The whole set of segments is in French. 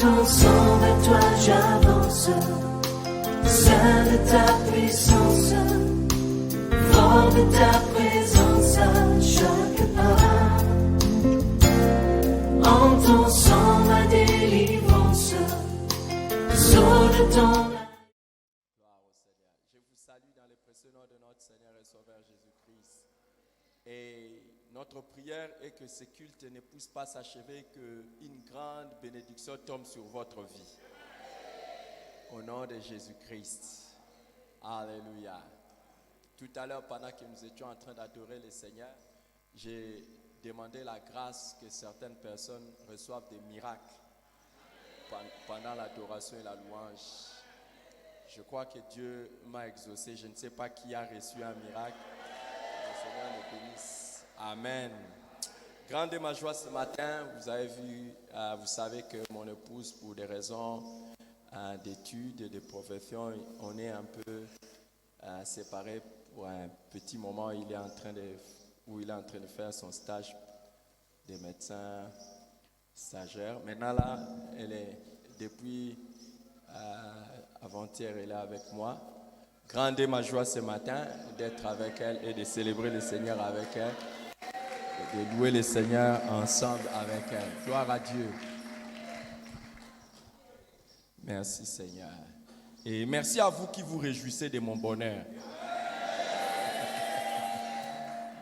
ton sang, vers toi j'avance, saint de ta puissance, fort de ta présence à chaque pas. En ton sang, ma délivrance, sors de ton... Gloire au Seigneur. Je vous salue dans le précieux nom de notre Seigneur et Sauveur Jésus-Christ. Et notre prière est que ce culte ne puisse pas s'achever, qu'une grande bénédiction tombe sur votre vie. Au nom de Jésus-Christ. Alléluia. Tout à l'heure, pendant que nous étions en train d'adorer le Seigneur, j'ai demandé la grâce que certaines personnes reçoivent des miracles pendant l'adoration et la louange. Je crois que Dieu m'a exaucé. Je ne sais pas qui a reçu un miracle. Le Seigneur le bénisse. Amen. Grande est ma joie ce matin. Vous avez vu, vous savez que mon épouse, pour des raisons d'études et de profession, on est un peu séparés pour un petit moment. Il est en train de faire son stage de médecin stagiaire. Maintenant là, elle est depuis avant-hier, elle est avec moi. Grande est ma joie ce matin d'être avec elle et de célébrer le Seigneur avec elle, et de louer le Seigneur ensemble avec elle. Gloire à Dieu. Merci Seigneur. Et merci à vous qui vous réjouissez de mon bonheur.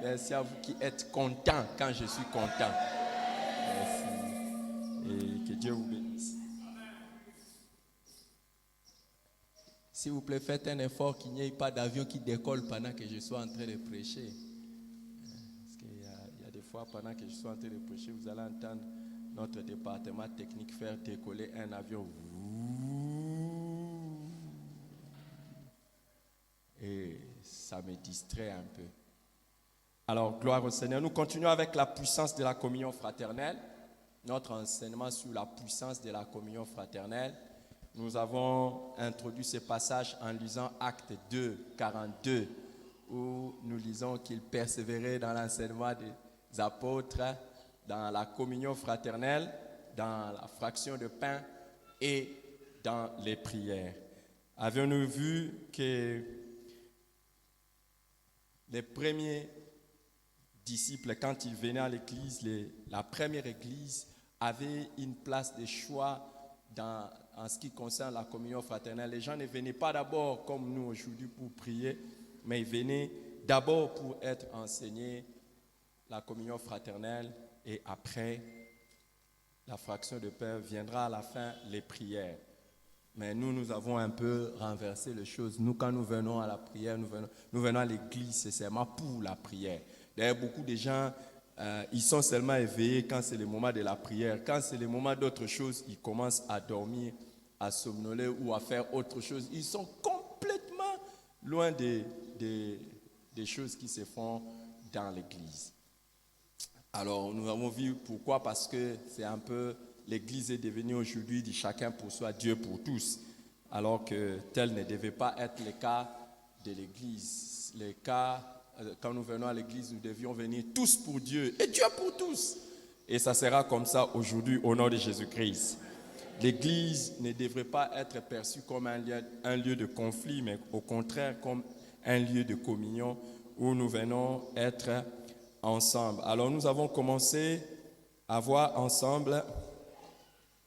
Merci à vous qui êtes contents quand je suis content. Merci. Et que Dieu vous bénisse. S'il vous plaît, faites un effort qu'il n'y ait pas d'avion qui décolle pendant que je sois en train de prêcher. Parce qu'il y a des fois, pendant que je suis en train de prêcher, vous allez entendre notre département technique faire décoller un avion. Et ça me distrait un peu. Alors, gloire au Seigneur. Nous continuons avec la puissance de la communion fraternelle. Notre enseignement sur la puissance de la communion fraternelle. Nous avons introduit ce passage en lisant Actes 2, 42, où nous lisons qu'ils persévéraient dans l'enseignement des apôtres, dans la communion fraternelle, dans la fraction de pain et dans les prières. Avions-nous vu que les premiers disciples, quand ils venaient à l'église, la première église avait une place de choix en ce qui concerne la communion fraternelle. Les gens ne venaient pas d'abord comme nous aujourd'hui pour prier, mais ils venaient d'abord pour être enseignés la communion fraternelle et après la fraction de pain viendra à la fin les prières. Mais nous avons un peu renversé les choses. Nous, quand nous venons à la prière, nous venons à l'église, c'est seulement pour la prière. D'ailleurs, beaucoup de gens, ils sont seulement éveillés quand c'est le moment de la prière. Quand c'est le moment d'autre chose, ils commencent à dormir, à somnoler ou à faire autre chose. Ils sont complètement loin des choses qui se font dans l'église. Alors, nous avons vu pourquoi, parce que c'est un peu... L'Église est devenue aujourd'hui de chacun pour soi, Dieu pour tous, alors que tel ne devait pas être le cas de l'Église. Le cas, quand nous venons à l'Église, nous devions venir tous pour Dieu et Dieu pour tous. Et ça sera comme ça aujourd'hui au nom de Jésus-Christ. L'Église ne devrait pas être perçue comme un lieu de conflit, mais au contraire comme un lieu de communion où nous venons être ensemble. Alors nous avons commencé à voir ensemble...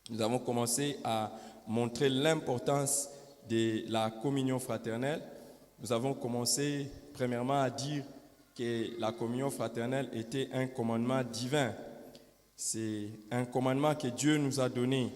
Nous avons commencé à montrer l'importance de la communion fraternelle. Nous avons commencé premièrement à dire que la communion fraternelle était un commandement divin. C'est un commandement que Dieu nous a donné.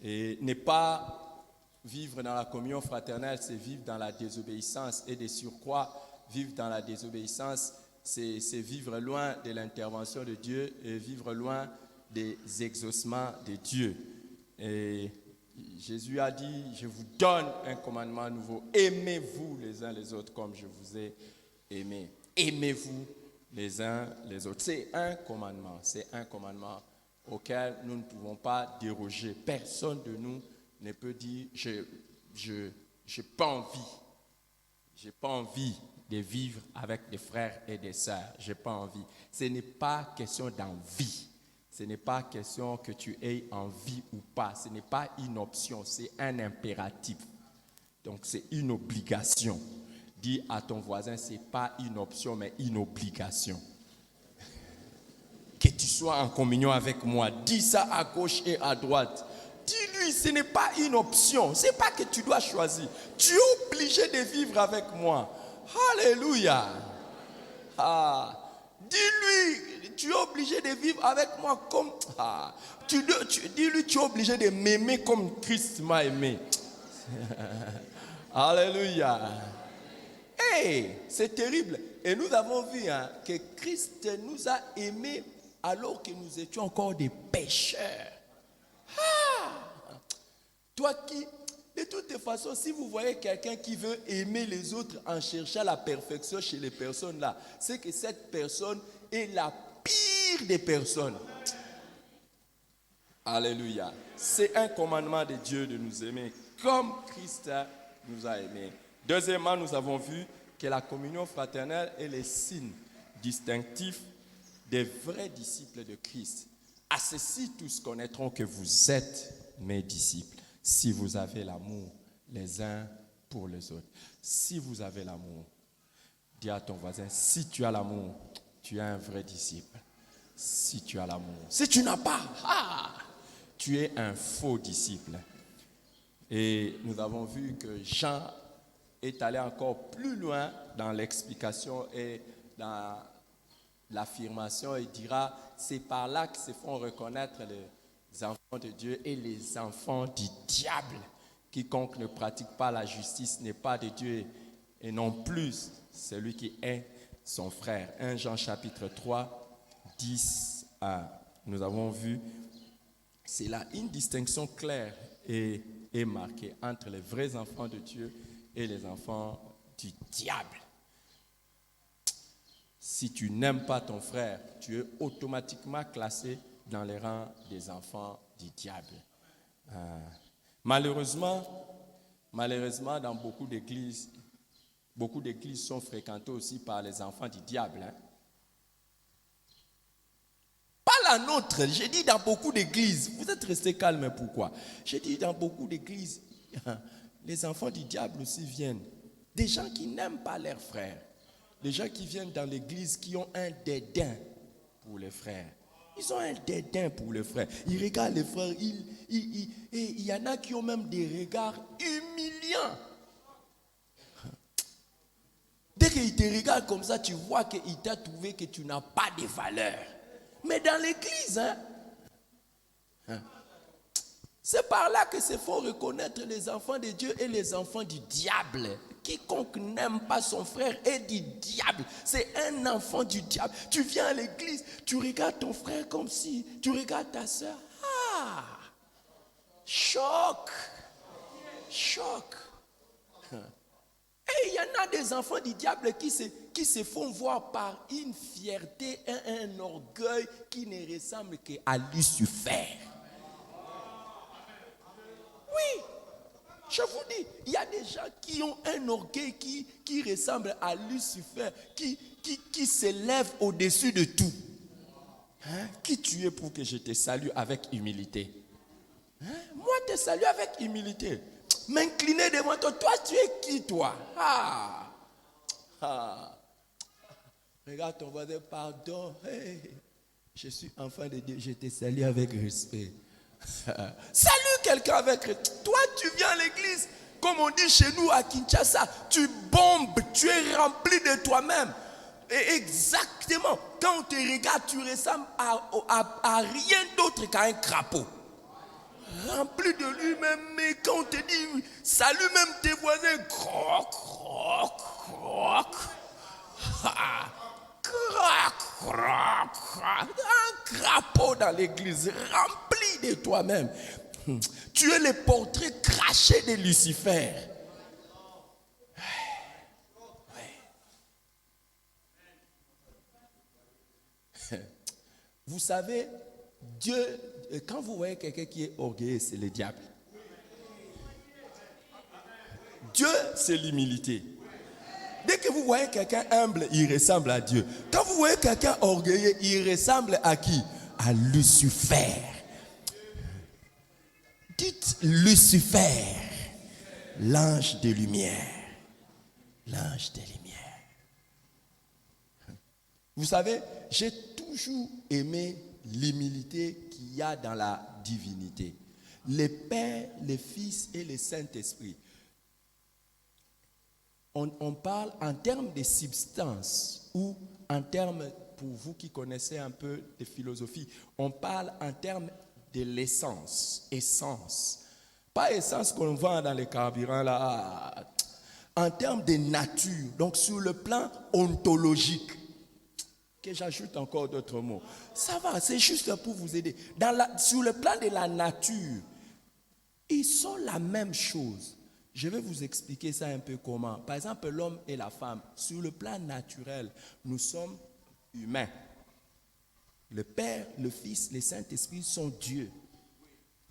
Et ne pas vivre dans la communion fraternelle, c'est vivre dans la désobéissance. Et de surcroît, vivre dans la désobéissance, c'est vivre loin de l'intervention de Dieu et vivre loin des exaucements de Dieu. Et Jésus a dit, je vous donne un commandement nouveau. Aimez-vous les uns les autres comme je vous ai aimé. Aimez-vous les uns les autres. C'est un commandement auquel nous ne pouvons pas déroger. Personne de nous ne peut dire, j'ai pas envie de vivre avec des frères et des sœurs. J'ai pas envie. Ce n'est pas question d'envie. Ce n'est pas question que tu aies envie ou pas. Ce n'est pas une option, c'est un impératif. Donc c'est une obligation. Dis à ton voisin, ce n'est pas une option, mais une obligation. Que tu sois en communion avec moi. Dis ça à gauche et à droite. Dis-lui, ce n'est pas une option. Ce n'est pas que tu dois choisir. Tu es obligé de vivre avec moi. Alléluia. Dis-lui, tu es obligé de vivre avec moi comme... dis-lui, tu es obligé de m'aimer comme Christ m'a aimé. Alléluia. Hey, c'est terrible. Et nous avons vu que Christ nous a aimés alors que nous étions encore des pécheurs. Toi qui, de toutes façons, si vous voyez quelqu'un qui veut aimer les autres en cherchant la perfection chez les personnes là, c'est que cette personne est la pire des personnes. Alléluia. C'est un commandement de Dieu de nous aimer comme Christ nous a aimés. Deuxièmement, nous avons vu que la communion fraternelle est le signe distinctif des vrais disciples de Christ. À ceci, tous connaîtront que vous êtes mes disciples, si vous avez l'amour les uns pour les autres. Si vous avez l'amour, dis à ton voisin, si tu as l'amour, tu es un vrai disciple. Si tu as l'amour. Si tu n'as pas, tu es un faux disciple. Et nous avons vu que Jean est allé encore plus loin dans l'explication et dans l'affirmation. Il dira, c'est par là que se font reconnaître les enfants de Dieu et les enfants du diable. Quiconque ne pratique pas la justice n'est pas de Dieu et non plus celui qui est son frère. 1 Jean chapitre 3, 10 à. Nous avons vu, c'est là une distinction claire et marquée entre les vrais enfants de Dieu et les enfants du diable. Si tu n'aimes pas ton frère, tu es automatiquement classé dans les rangs des enfants du diable. Malheureusement, dans beaucoup d'églises sont fréquentées aussi par les enfants du diable. Pas la nôtre, j'ai dit dans beaucoup d'églises. Vous êtes restés calmes, pourquoi? J'ai dit dans beaucoup d'églises, les enfants du diable aussi viennent. Des gens qui n'aiment pas leurs frères. Des gens qui viennent dans l'église qui ont un dédain pour les frères. Ils ont un dédain pour les frères. Ils regardent les frères. Et il y en a qui ont même des regards humiliants. Dès qu'ils te regardent comme ça, tu vois qu'il t'a trouvé que tu n'as pas de valeur. Mais dans l'église, c'est par là que se font reconnaître les enfants de Dieu et les enfants du diable. Quiconque n'aime pas son frère est du diable. C'est un enfant du diable. Tu viens à l'église, tu regardes ton frère comme si tu regardes ta soeur. Choc. Et il y en a des enfants du diable qui se font voir par une fierté, un orgueil qui ne ressemble qu'à Lucifer. Oui, je vous dis, il y a des gens qui ont un orgueil qui ressemble à Lucifer, qui s'élève au-dessus de tout. Qui tu es pour que je te salue avec humilité? Moi, je te salue avec humilité. M'incliner devant toi. Toi, tu es qui, toi? Regarde ton voisin, pardon. Hey, je suis enfant de Dieu, je te salue avec respect. Salue quelqu'un avec respect. Toi, tu viens à l'église, comme on dit chez nous à Kinshasa, tu bombes, tu es rempli de toi-même. Et exactement, quand on te regarde, tu ressembles à rien d'autre qu'à un crapaud. Rempli de lui-même, mais quand on te dit salut même tes voisins, croc, croc, croc. Un crapaud dans l'église, rempli de toi-même. Tu es le portrait craché de Lucifer. Vous savez, Dieu, quand vous voyez quelqu'un qui est orgueilleux, c'est le diable. Dieu, c'est l'humilité. Dès que vous voyez quelqu'un humble, il ressemble à Dieu. Quand vous voyez quelqu'un orgueilleux, il ressemble à qui? À à Lucifer. Dites Lucifer, l'ange de lumière. L'ange de lumière. Vous savez, j'ai toujours aimé l'humilité qu'il y a dans la divinité. Le Père, le Fils et le Saint-Esprit. On parle en termes de substance ou en termes, pour vous qui connaissez un peu de philosophie, on parle en termes de l'essence, essence. Pas essence qu'on vend dans les carburants là, en termes de nature, donc sur le plan ontologique. Que j'ajoute encore d'autres mots. Ça va, c'est juste pour vous aider. Sur le plan de la nature, ils sont la même chose. Je vais vous expliquer ça un peu comment. Par exemple, l'homme et la femme, sur le plan naturel, nous sommes humains. Le Père, le Fils, le Saint-Esprit sont Dieu.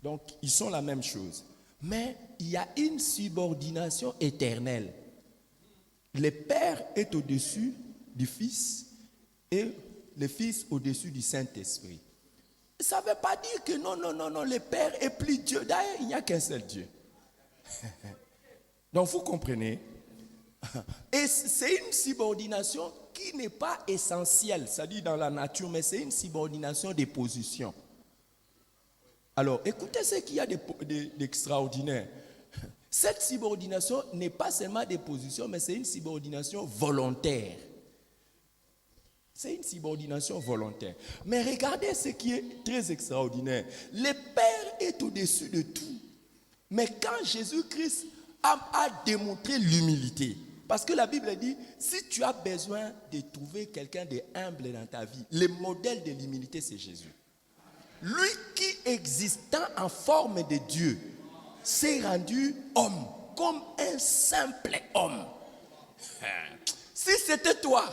Donc, ils sont la même chose. Mais il y a une subordination éternelle. Le Père est au-dessus du Fils et le Fils au-dessus du Saint-Esprit. Ça ne veut pas dire que non, le Père est plus Dieu. D'ailleurs, il n'y a qu'un seul Dieu. Donc, vous comprenez? Et c'est une subordination qui n'est pas essentielle, c'est-à-dire dans la nature, mais c'est une subordination des positions. Alors, écoutez ce qu'il y a d'extraordinaire. Cette subordination n'est pas seulement des positions, mais c'est une subordination volontaire. C'est une subordination volontaire. Mais regardez ce qui est très extraordinaire. Le Père est au-dessus de tout. Mais quand Jésus-Christ a démontré l'humilité, parce que la Bible dit, si tu as besoin de trouver quelqu'un de humble dans ta vie, le modèle de l'humilité, c'est Jésus. Lui qui, existant en forme de Dieu, s'est rendu homme, comme un simple homme. Si c'était toi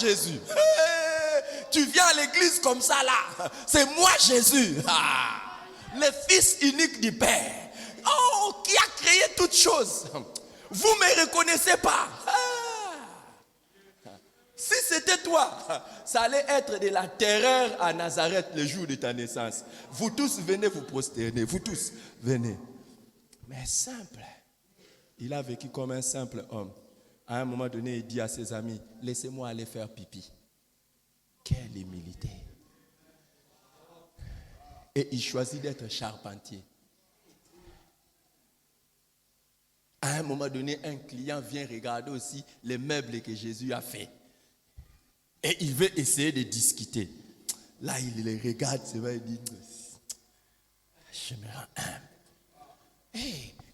Jésus, tu viens à l'église comme ça là, c'est moi Jésus, le Fils unique du Père, qui a créé toutes choses. Vous ne me reconnaissez pas. Si c'était toi, ça allait être de la terreur à Nazareth le jour de ta naissance. Vous tous venez vous prosterner, vous tous venez. Mais simple, il a vécu comme un simple homme. À un moment donné, il dit à ses amis, laissez-moi aller faire pipi. Quelle humilité. Et il choisit d'être charpentier. À un moment donné, un client vient regarder aussi les meubles que Jésus a fait. Et il veut essayer de discuter. Là, il les regarde, c'est vrai, il dit, je me rends humble.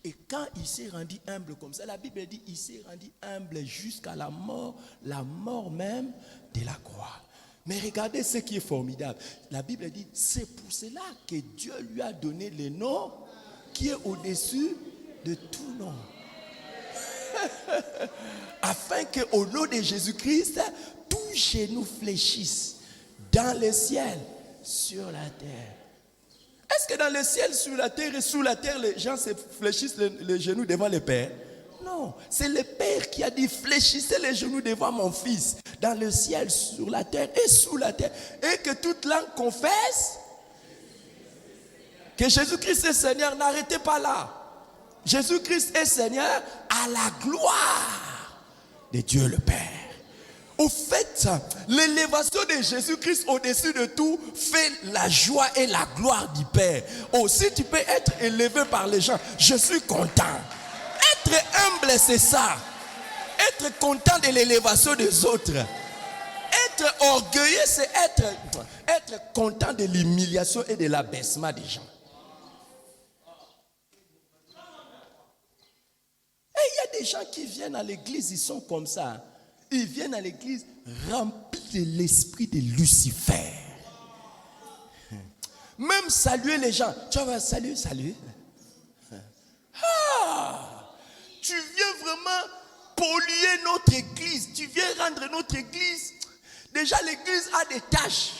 Et quand il s'est rendu humble comme ça, la Bible dit, il s'est rendu humble jusqu'à la mort même de la croix. Mais regardez ce qui est formidable. La Bible dit, c'est pour cela que Dieu lui a donné le nom qui est au-dessus de tout nom. Afin qu'au nom de Jésus-Christ, tout genou fléchisse dans le ciel, sur la terre. Est-ce que dans le ciel, sur la terre et sous la terre, les gens se fléchissent les genoux devant le Père? Non, c'est le Père qui a dit fléchissez les genoux devant mon Fils, dans le ciel, sur la terre et sous la terre, et que toute langue confesse que Jésus-Christ est Seigneur. N'arrêtez pas là. Jésus-Christ est Seigneur à la gloire de Dieu le Père. Au fait, l'élévation de Jésus-Christ au-dessus de tout fait la joie et la gloire du Père. Aussi, tu peux être élevé par les gens. Je suis content. Être humble, c'est ça. Être content de l'élévation des autres. Être orgueilleux, c'est être content de l'humiliation et de l'abaissement des gens. Et il y a des gens qui viennent à l'église, ils sont comme ça. Ils viennent à l'église remplis de l'esprit de Lucifer. Même saluer les gens. Tu vas saluer. Tu viens vraiment polluer notre église. Tu viens rendre notre église. Déjà l'église a des taches.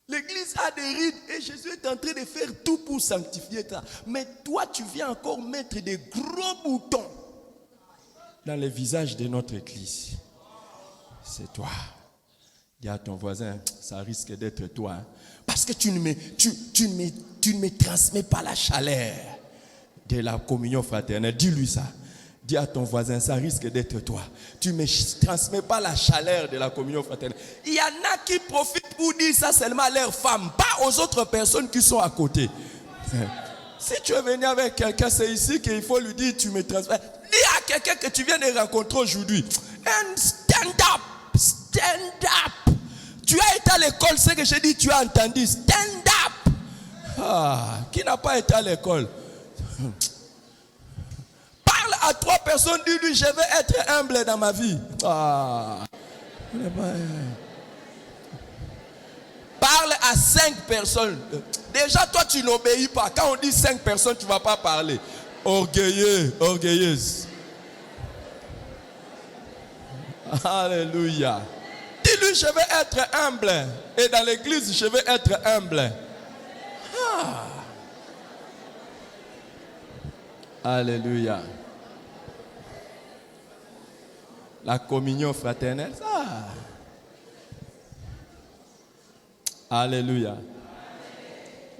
L'église a des rides. Et Jésus est en train de faire tout pour sanctifier ça. Mais toi, tu viens encore mettre des gros boutons dans le visage de notre église. C'est toi. Dis à ton voisin, ça risque d'être toi. Hein. Parce que tu ne me transmets pas la chaleur de la communion fraternelle. Dis-lui ça. Dis à ton voisin, ça risque d'être toi. Tu ne me transmets pas la chaleur de la communion fraternelle. Il y en a qui profitent pour dire ça seulement à leurs femmes, pas aux autres personnes qui sont à côté. Si tu es venu avec quelqu'un, c'est ici qu'il faut lui dire, tu me transmets. Dis à quelqu'un que tu viens de rencontrer aujourd'hui, and stand up, stand up. Tu as été à l'école, c'est ce que j'ai dit, tu as entendu, stand up. Qui n'a pas été à l'école? Parle à 3 personnes, dis-lui, je vais être humble dans ma vie. Parle à 5 personnes. Déjà, toi, tu n'obéis pas. Quand on dit 5 personnes, tu ne vas pas parler. Orgueilleux, orgueilleuse. Alléluia. Dis-lui, je vais être humble. Et dans l'église, je vais être humble. Alléluia. La communion fraternelle, ça. Alléluia.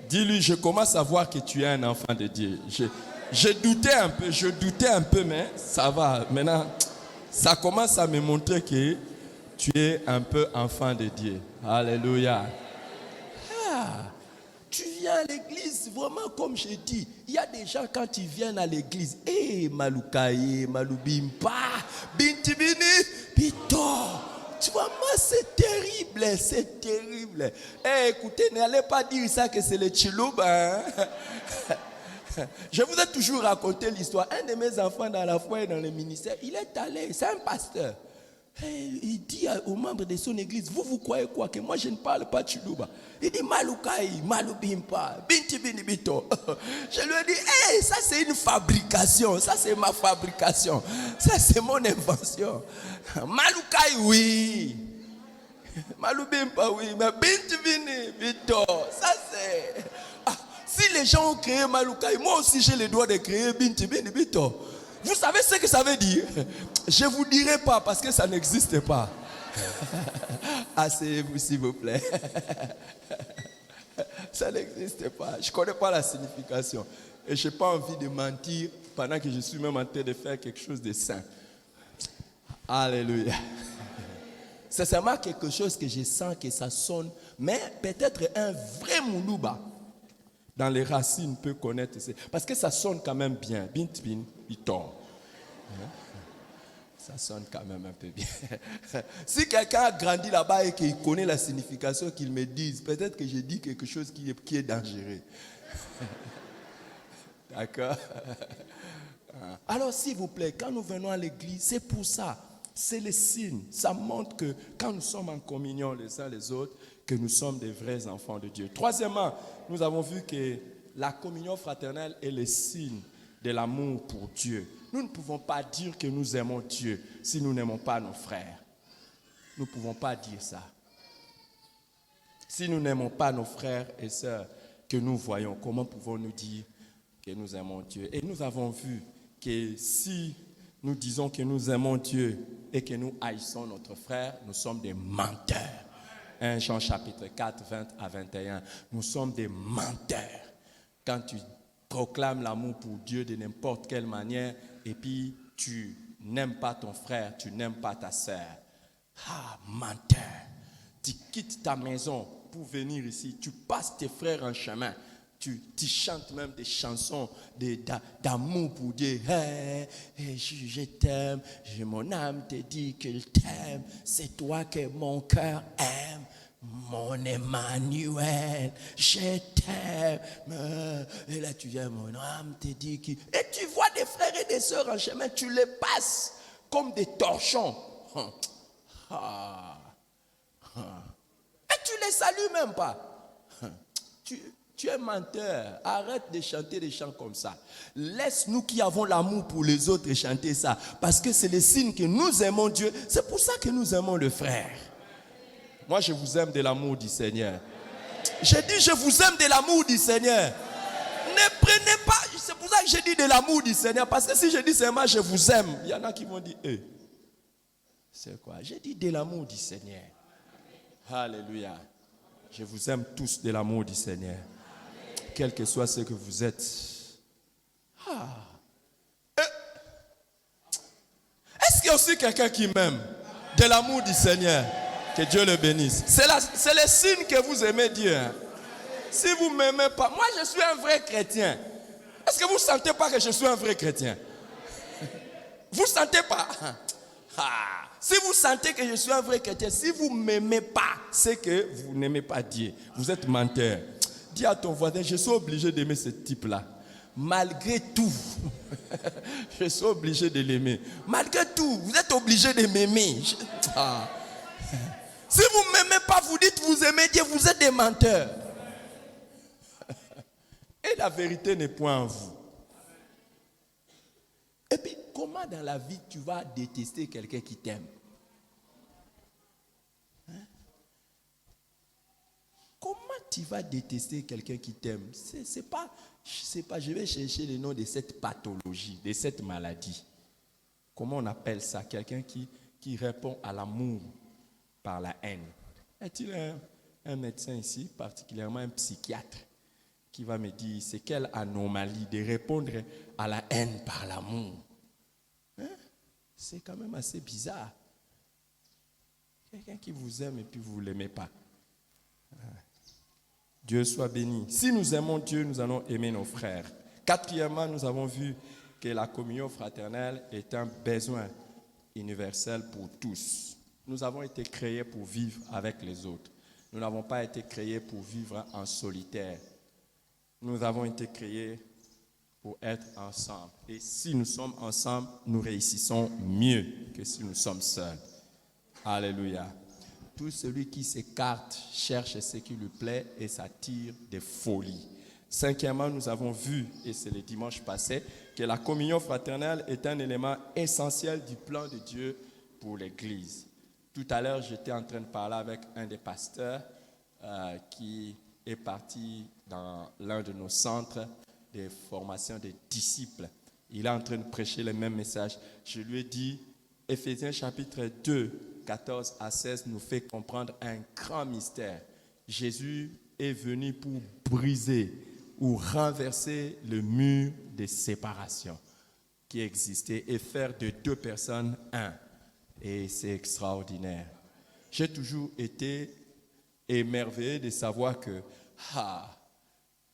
Dis-lui, je commence à voir que tu es un enfant de Dieu. Je doutais un peu, mais ça va. Maintenant, ça commence à me montrer que tu es un peu enfant de Dieu. Alléluia. Tu viens à l'église, vraiment comme je dis, il y a des gens quand ils viennent à l'église, Maloukaye, Maloubimpa, Bintibini, Pito. Tu vois, moi c'est terrible, c'est terrible. Écoutez, n'allez pas dire ça que c'est le Chilouba. Hein? Je vous ai toujours raconté l'histoire. Un de mes enfants dans la foi et dans le ministère, il est allé, c'est un pasteur. Il dit aux membres de son église, vous croyez quoi? Que moi je ne parle pas Chilouba. Il dit Maloukaï, Maloubimpa, Bintibini Bito. Je lui ai dit, ça c'est une fabrication, ça c'est ma fabrication, ça c'est mon invention. Maloukaï, oui. Maloubimpa, oui, mais Bintibini Bito, ça c'est... Si les gens ont créé Maloukaï, moi aussi j'ai le droit de créer Bintibini Bito. Vous savez ce que ça veut dire? Je ne vous dirai pas parce que ça n'existe pas. Asseyez-vous s'il vous plaît. Ça n'existe pas. Je ne connais pas la signification. Et je n'ai pas envie de mentir pendant que je suis même en train de faire quelque chose de saint. Alléluia. C'est seulement quelque chose que je sens que ça sonne, mais peut-être un vrai Moulouba. Dans les racines peut connaître. Parce que ça sonne quand même bien. Bint, bin, biton. Ça sonne quand même un peu bien. Si quelqu'un a grandi là-bas et qu'il connaît la signification, qu'il me dise, peut-être que je dis quelque chose qui est dangereux. D'accord? Alors s'il vous plaît, quand nous venons à l'église, c'est pour ça. C'est le signe. Ça montre que quand nous sommes en communion les uns les autres, que nous sommes des vrais enfants de Dieu. Troisièmement, nous avons vu que la communion fraternelle est le signe de l'amour pour Dieu. Nous ne pouvons pas dire que nous aimons Dieu si nous n'aimons pas nos frères. Nous ne pouvons pas dire ça. Si nous n'aimons pas nos frères et sœurs que nous voyons, comment pouvons-nous dire que nous aimons Dieu? Et nous avons vu que si nous disons que nous aimons Dieu et que nous haïssons notre frère, nous sommes des menteurs. 1 Jean chapitre 4, 20 à 21. Nous sommes des menteurs. Quand tu proclames l'amour pour Dieu de n'importe quelle manière et puis tu n'aimes pas ton frère, tu n'aimes pas ta sœur. Menteur. Tu quittes ta maison pour venir ici. Tu passes tes frères en chemin. Tu chantes même des chansons d'amour pour Dieu. Je t'aime, mon âme te dit qu'elle t'aime. C'est toi que mon cœur aime. Mon Emmanuel, je t'aime. Et là tu viens, mon âme te dit que... Et tu vois des frères et des sœurs en chemin, tu les passes comme des torchons. Et tu les salues même pas. Tu es menteur. Arrête de chanter des chants comme ça. Laisse-nous qui avons l'amour pour les autres chanter ça. Parce que c'est le signe que nous aimons Dieu. C'est pour ça que nous aimons le frère. Moi, je vous aime de l'amour du Seigneur. J'ai dit, je vous aime de l'amour du Seigneur. Ne prenez pas... C'est pour ça que j'ai dit de l'amour du Seigneur. Parce que si je dis seulement je vous aime, il y en a qui vont dire, c'est quoi? J'ai dit de l'amour du Seigneur. Alléluia. Je vous aime tous de l'amour du Seigneur. Quel que soit ce que vous êtes. Est-ce qu'il y a aussi quelqu'un qui m'aime de l'amour du Seigneur? Que Dieu le bénisse. C'est le signe que vous aimez Dieu. Hein. Si vous ne m'aimez pas, moi je suis un vrai chrétien. Est-ce que vous ne sentez pas que je suis un vrai chrétien? Vous ne sentez pas? Si vous sentez que je suis un vrai chrétien, si vous ne m'aimez pas, c'est que vous n'aimez pas Dieu. Vous êtes menteur. Dis à ton voisin, je suis obligé d'aimer ce type-là. Malgré tout, je suis obligé de l'aimer. Malgré tout, vous êtes obligé de m'aimer. Si vous ne m'aimez pas, vous dites vous aimez Dieu, vous êtes des menteurs. Et la vérité n'est point en vous. Et puis, comment dans la vie tu vas détester quelqu'un qui t'aime? Hein? Comment tu vas détester quelqu'un qui t'aime? C'est pas, je vais chercher le nom de cette pathologie, de cette maladie. Comment on appelle ça? Quelqu'un qui répond à l'amour par la haine. Est-il un médecin ici, particulièrement un psychiatre, qui va me dire c'est quelle anomalie de répondre à la haine par l'amour? Hein? C'est quand même assez bizarre. Quelqu'un qui vous aime et puis vous ne l'aimez pas. Dieu soit béni. Si nous aimons Dieu, nous allons aimer nos frères. Quatrièmement, nous avons vu que la communion fraternelle est un besoin universel pour tous. Nous avons été créés pour vivre avec les autres. Nous n'avons pas été créés pour vivre en solitaire. Nous avons été créés pour être ensemble. Et si nous sommes ensemble, nous réussissons mieux que si nous sommes seuls. Alléluia. Tout celui qui s'écarte cherche ce qui lui plaît et s'attire des folies. Cinquièmement, nous avons vu, et c'est le dimanche passé, que la communion fraternelle est un élément essentiel du plan de Dieu pour l'Église. Tout à l'heure, j'étais en train de parler avec un des pasteurs qui est parti dans l'un de nos centres de formation des disciples. Il est en train de prêcher le même message. Je lui ai dit, Éphésiens chapitre 2, 14 à 16 nous fait comprendre un grand mystère. Jésus est venu pour briser ou renverser le mur de séparation qui existait et faire de deux personnes un. Et c'est extraordinaire. J'ai toujours été émerveillé de savoir que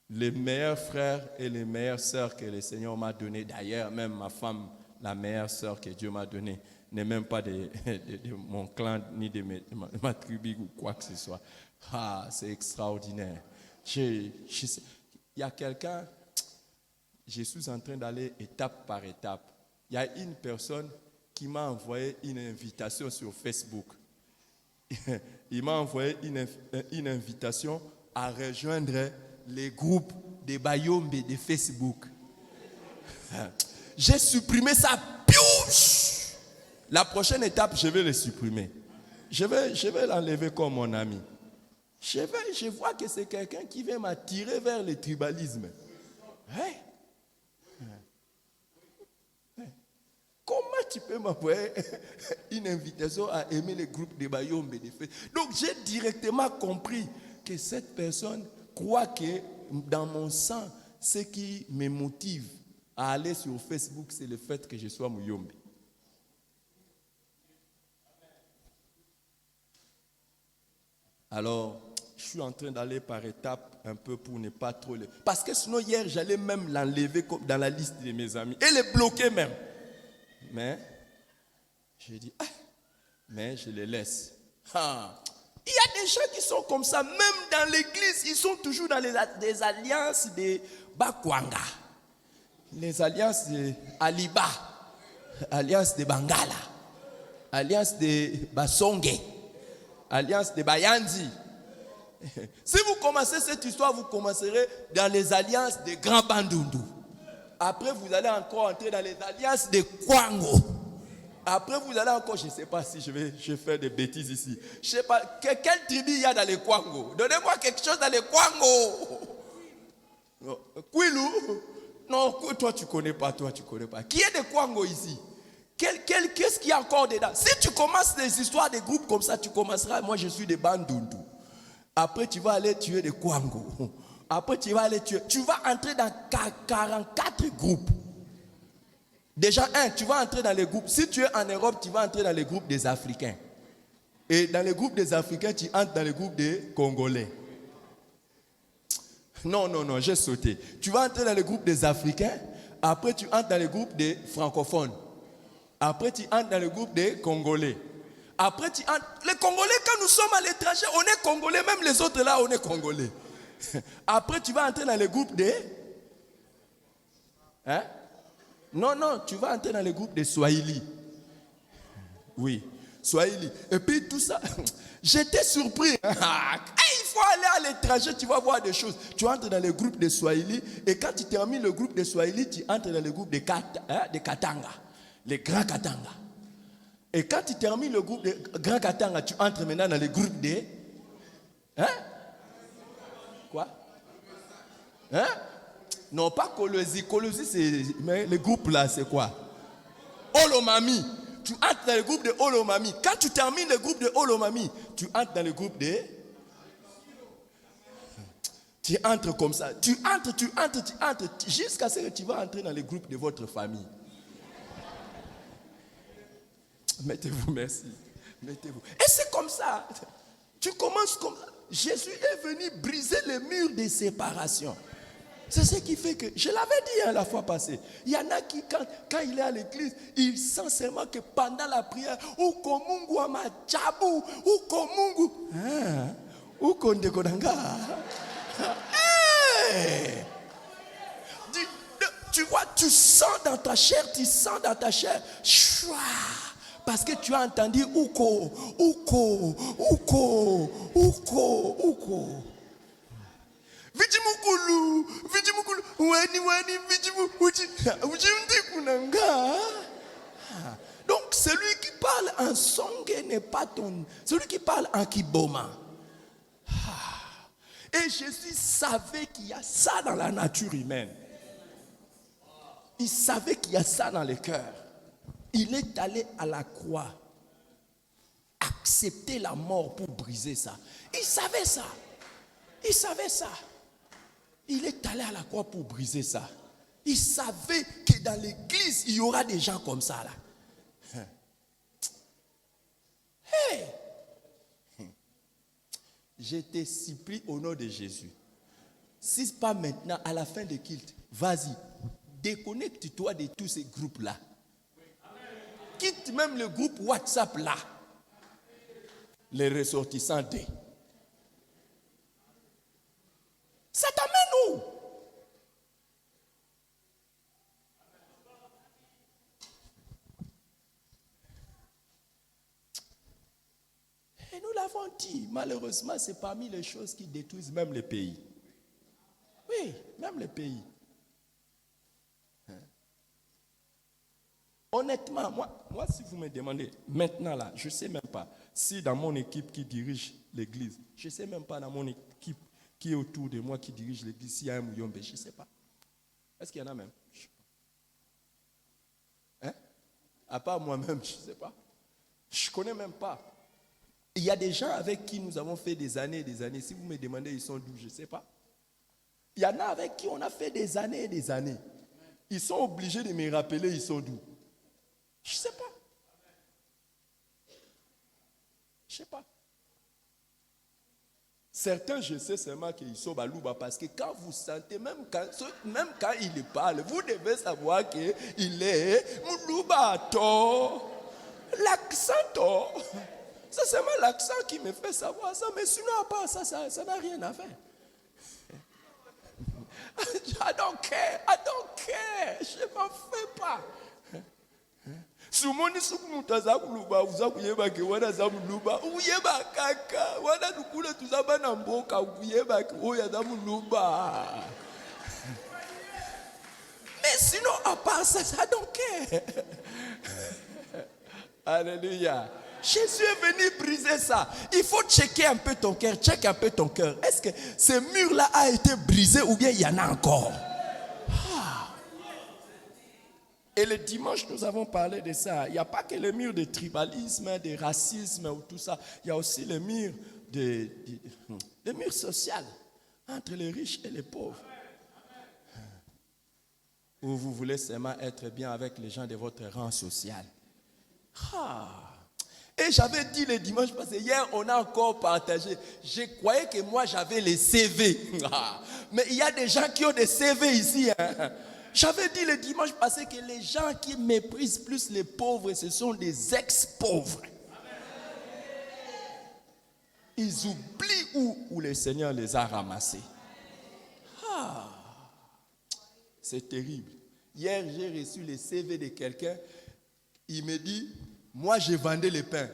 les meilleurs frères et les meilleures sœurs que le Seigneur m'a donné, d'ailleurs même ma femme, la meilleure sœur que Dieu m'a donnée, n'est même pas de mon clan ni de ma tribu ou quoi que ce soit. C'est extraordinaire. Il y a quelqu'un, je suis en train d'aller étape par étape. Il y a une personne qui m'a envoyé une invitation sur Facebook. Il m'a envoyé une invitation à rejoindre les groupes de Bayombe de Facebook. J'ai supprimé ça. La prochaine étape, je vais le supprimer. Je vais l'enlever comme mon ami. Je vois que c'est quelqu'un qui veut m'attirer vers le tribalisme. Comment tu peux m'envoyer une invitation à aimer les groupes de Bayombe de Facebook? Donc j'ai directement compris que cette personne croit que dans mon sang, ce qui me motive à aller sur Facebook, c'est le fait que je sois Muyombe. Alors, je suis en train d'aller par étapes un peu pour ne pas trop le... Parce que sinon, hier, j'allais même l'enlever dans la liste de mes amis et les bloquer même. Mais, j'ai dit, mais je les laisse. Il y a des gens qui sont comme ça, même dans l'église, ils sont toujours dans des alliances de Bakwanga, les alliances de Aliba, alliance de Bangala, alliance de Basonge, alliance de Bayanzi. Si vous commencez cette histoire, vous commencerez dans les alliances de Grand Bandundu. Après, vous allez encore entrer dans les alliances de Kwango. Après, vous allez encore, je ne sais pas si je vais faire des bêtises ici. Je ne sais pas, quelle tribu il y a dans les Kwango? Donnez-moi quelque chose dans les Kwango. Kwilu? Non, toi tu ne connais pas, Qui est de Kwango ici? Qu'est-ce qu'il y a encore dedans? Si tu commences des histoires de groupes comme ça, tu commenceras, moi je suis des Bandundu. Après tu vas aller tuer des Kwango. Après tu vas aller tuer. Tu vas entrer dans 44 groupes. Déjà, tu vas entrer dans les groupes. Si tu es en Europe, tu vas entrer dans les groupes des Africains. Et dans les groupes des Africains, tu entres dans les groupes des Congolais. Non, j'ai sauté. Tu vas entrer dans les groupes des Africains. Après, tu entres dans les groupes des francophones. Après, tu entres dans le groupe des Congolais. Après, tu entres. Les Congolais, quand nous sommes à l'étranger, on est Congolais. Même les autres là, on est Congolais. Après, tu vas entrer dans le groupe des... Hein? Non, tu vas entrer dans le groupe des Swahili. Oui, Swahili. Et puis tout ça, j'étais surpris. Il faut aller à l'étranger, tu vas voir des choses. Tu entres dans le groupe des Swahili. Et quand tu termines le groupe des Swahili, tu entres dans le groupe des Katanga. Les grands Katanga. Et quand tu termines le groupe des grands Katanga, tu entres maintenant dans le groupe des... Hein? Quoi? Hein? Non, pas Kolosi. Kolosi, c'est... Mais le groupe là, c'est quoi? Olomami. Tu entres dans le groupe de Olomami. Quand tu termines le groupe de Olomami, tu entres dans le groupe de... Tu entres comme ça. Tu entres. Jusqu'à ce que tu vas entrer dans le groupe de votre famille. Mettez-vous, merci. Mettez-vous. Et c'est comme ça. Tu commences comme ça. Jésus est venu briser les murs de séparation. C'est ce qui fait que, je l'avais dit la fois passée, il y en a qui, quand il est à l'église, il sent seulement que pendant la prière, ou komungu amachabu, ou komungu, ou kondekodanga. Tu vois, tu sens dans ta chair, chouah, parce que tu as entendu uko. Vijimukulu, donc celui qui parle en songe n'est pas ton, celui qui parle en kiboma. Et Jésus savait qu'il y a ça dans la nature humaine. Il savait qu'il y a ça dans le cœur. Il est allé à la croix, accepter la mort pour briser ça. Il savait ça. Il est allé à la croix pour briser ça. Il savait que dans l'église, il y aura des gens comme ça là. Hey! Je te supplie au nom de Jésus. Si ce n'est pas maintenant, à la fin de culte, vas-y, déconnecte-toi de tous ces groupes-là. Quitte même le groupe WhatsApp là. Les ressortissants des. Ça t'amène où? Et nous l'avons dit, malheureusement, c'est parmi les choses qui détruisent même les pays. Oui, même les pays. Honnêtement, moi, si vous me demandez, maintenant là, je ne sais même pas si dans mon équipe qui dirige l'église, je ne sais même pas dans mon équipe qui est autour de moi qui dirige l'église, s'il y a un Mouyombe, je ne sais pas. Est-ce qu'il y en a même? Hein? À part moi-même, je ne sais pas. Je ne connais même pas. Il y a des gens avec qui nous avons fait des années et des années. Si vous me demandez, ils sont d'où, je ne sais pas. Il y en a avec qui on a fait des années et des années. Ils sont obligés de me rappeler, ils sont d'où. Je ne sais pas. Je ne sais pas. Certains, je sais seulement qu'ils sont balouba parce que quand vous sentez, même quand il parle, vous devez savoir qu'il est mouloubato. L'accent, c'est seulement l'accent qui me fait savoir ça, mais sinon, à part ça, ça n'a rien à faire. I don't care. Je ne m'en fais pas. Sumoni sukumutaza kuluba uza kuyeba ke wana za muluba uyeba kaka wana dukule tuzaba na mboka uyeba ke oya za muluba. Mais sinon à part ça, I don't care. Alléluia. Jésus est venu briser ça. Il faut checker un peu ton cœur. Check un peu ton cœur. Est-ce que ce mur-là a été brisé ou bien il y en a encore? Et le dimanche, nous avons parlé de ça. Il n'y a pas que le mur de tribalisme, de racisme ou tout ça. Il y a aussi le mur le mur social entre les riches et les pauvres. Ou vous voulez seulement être bien avec les gens de votre rang social. Et j'avais dit le dimanche passé, hier on a encore partagé. Je croyais que moi j'avais les CV. Mais il y a des gens qui ont des CV ici. J'avais dit le dimanche passé que les gens qui méprisent plus les pauvres, ce sont des ex-pauvres. Ils oublient où le Seigneur les a ramassés. C'est terrible. Hier, j'ai reçu le CV de quelqu'un. Il me dit, moi, je vendais le pain.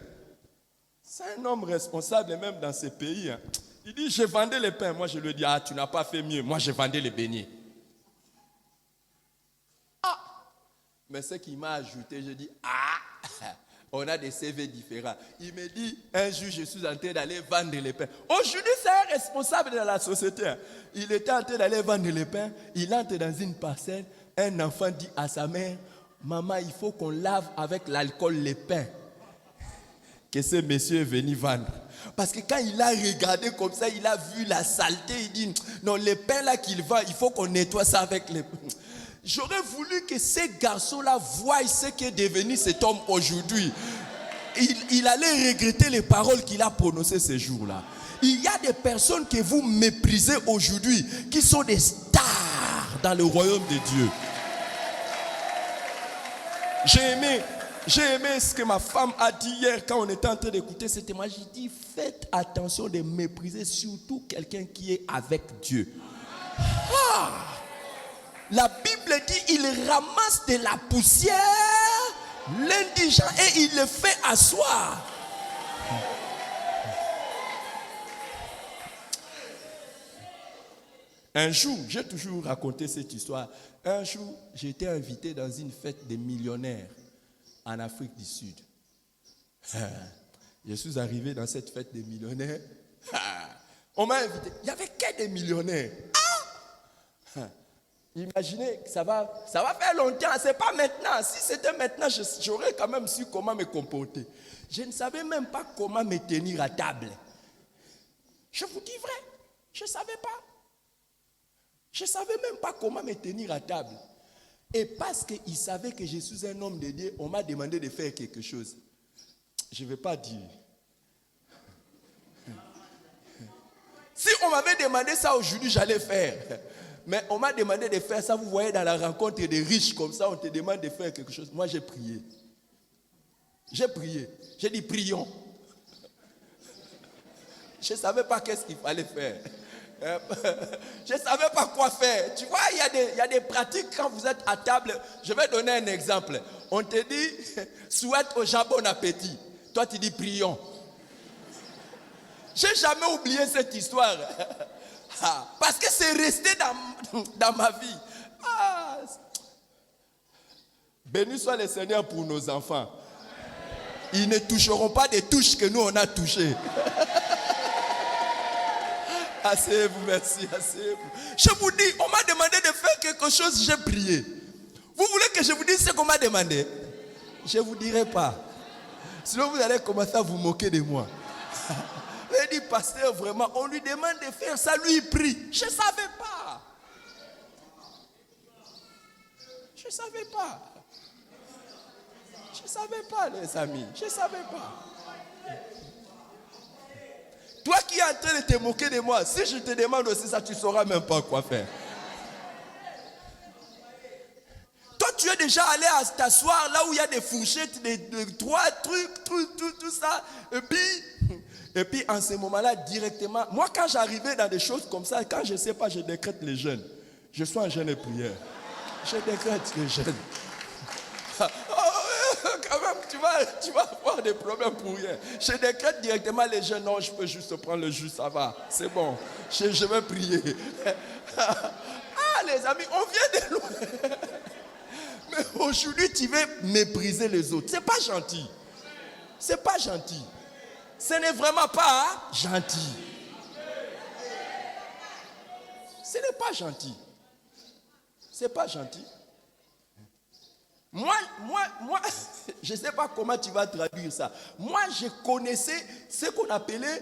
C'est un homme responsable même dans ce pays. Il dit, je vendais le pain. Moi, je lui dis, tu n'as pas fait mieux. Moi, je vendais les beignets. Mais ce qu'il m'a ajouté, je dis, on a des CV différents. Il me dit, un jour, je suis en train d'aller vendre les pains. Aujourd'hui, c'est un responsable de la société. Il était en train d'aller vendre les pains. Il entre dans une parcelle. Un enfant dit à sa mère, maman, il faut qu'on lave avec l'alcool les pains que ce monsieur est venu vendre. Parce que quand il a regardé comme ça, il a vu la saleté. Il dit, non, les pains là qu'il vend, il faut qu'on nettoie ça avec les pains. J'aurais voulu que ces garçons-là voient ce qu'est devenu cet homme aujourd'hui. Il allait regretter les paroles qu'il a prononcées ces jours-là. Il y a des personnes que vous méprisez aujourd'hui, qui sont des stars dans le royaume de Dieu. J'ai aimé ce que ma femme a dit hier quand on était en train d'écouter ce témoignage. J'ai dit, faites attention de mépriser surtout quelqu'un qui est avec Dieu. La Bible dit, il ramasse de la poussière l'indigent et il le fait asseoir. Un jour, j'ai toujours raconté cette histoire. Un jour, j'ai été invité dans une fête des millionnaires en Afrique du Sud. Je suis arrivé dans cette fête des millionnaires. On m'a invité. Il n'y avait que des millionnaires. Imaginez que ça va faire longtemps, c'est pas maintenant. Si c'était maintenant, j'aurais quand même su comment me comporter. Je ne savais même pas comment me tenir à table. Je vous dis vrai, je ne savais pas. Je ne savais même pas comment me tenir à table. Et parce qu'ils savaient que je suis un homme de Dieu, on m'a demandé de faire quelque chose. Je ne vais pas dire. Si on m'avait demandé ça aujourd'hui, j'allais faire. Mais on m'a demandé de faire ça. Vous voyez dans la rencontre des riches comme ça, on te demande de faire quelque chose. Moi, j'ai prié. J'ai prié. J'ai dit prions. Je ne savais pas qu'est-ce qu'il fallait faire. Je ne savais pas quoi faire. Tu vois, il y a des pratiques quand vous êtes à table. Je vais donner un exemple. On te dit, souhaite aux gens bon appétit. Toi, tu dis prions. Je n'ai jamais oublié cette histoire. Parce que c'est resté dans ma vie. Béni soit le Seigneur pour nos enfants. Ils ne toucheront pas des touches que nous on a touchées. Asseyez-vous, merci, asseyez-vous. Je vous dis, on m'a demandé de faire quelque chose, j'ai prié. Vous voulez que je vous dise ce qu'on m'a demandé? Je ne vous dirai pas. Sinon vous allez commencer à vous moquer de moi. Il dit, pasteur, vraiment, on lui demande de faire ça, lui il prie. Je ne savais pas. Je ne savais pas. Je ne savais pas, les amis. Je ne savais pas. Toi qui es en train de te moquer de moi, si je te demande aussi ça, tu ne sauras même pas quoi faire. Toi, tu es déjà allé à t'asseoir là où il y a des fourchettes, des trois trucs, tout ça. Et puis, en ce moment-là, directement, moi, quand j'arrivais dans des choses comme ça, quand je ne sais pas, je décrète les jeûnes. Je suis en jeûne et prière. Je décrète les jeûnes. Quand même, tu vas avoir des problèmes pour rien. Je décrète directement les jeûnes. Non, je peux juste prendre le jus, ça va. C'est bon. Je vais prier. Les amis, on vient de loin. Mais aujourd'hui, tu veux mépriser les autres. C'est pas gentil. C'est pas gentil. Ce n'est vraiment pas gentil. Ce n'est pas gentil. C'est pas gentil. Moi, je ne sais pas comment tu vas traduire ça. Moi, je connaissais ce qu'on appelait...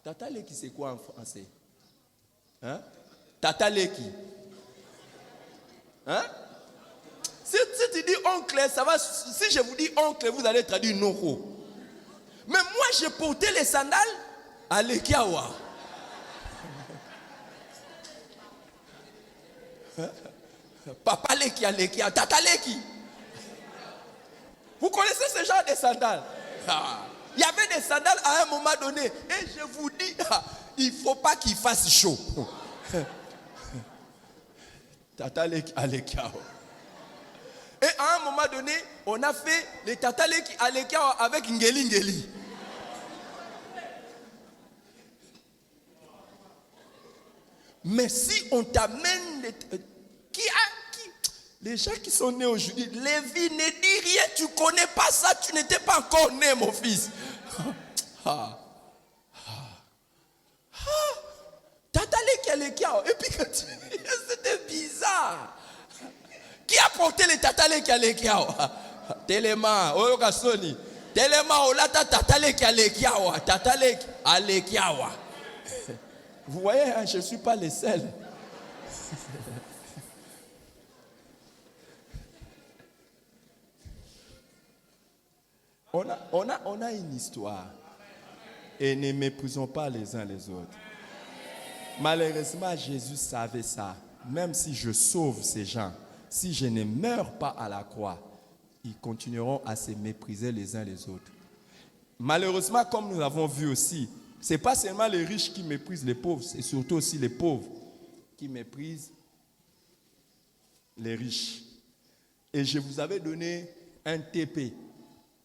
Tataleki, c'est quoi en français? Hein? Tataleki. Hein? Si tu dis oncle, ça va. Si je vous dis oncle, vous allez traduire Noro. Mais moi, j'ai porté les sandales à Lekiawa. Papa Leki, Alekia, Tata Leki. Vous connaissez ce genre de sandales? Il y avait des sandales à un moment donné. Et je vous dis, il ne faut pas qu'il fasse chaud. Tata Leki, Alekia. Et à un moment donné, on a fait les Tata Leki, Alekia avec Ngeli Ngeli. Mais si on t'amène les gens qui sont nés aujourd'hui, Lévi, ne dis rien, tu ne connais pas ça, tu n'étais pas encore né, mon fils. Et puis c'était bizarre. Qui a porté les tatale Kalekiao? Telema, Oyokasoni. Telema, Olata tatale Kalekiao. Tatale Alekiawa. Vous voyez, hein, je ne suis pas le seul. On a une histoire. Et ne méprisons pas les uns les autres. Malheureusement, Jésus savait ça. Même si je sauve ces gens, si je ne meurs pas à la croix, ils continueront à se mépriser les uns les autres. Malheureusement, comme nous l'avons vu aussi, ce n'est pas seulement les riches qui méprisent les pauvres, c'est surtout aussi les pauvres qui méprisent les riches. Et je vous avais donné un TP.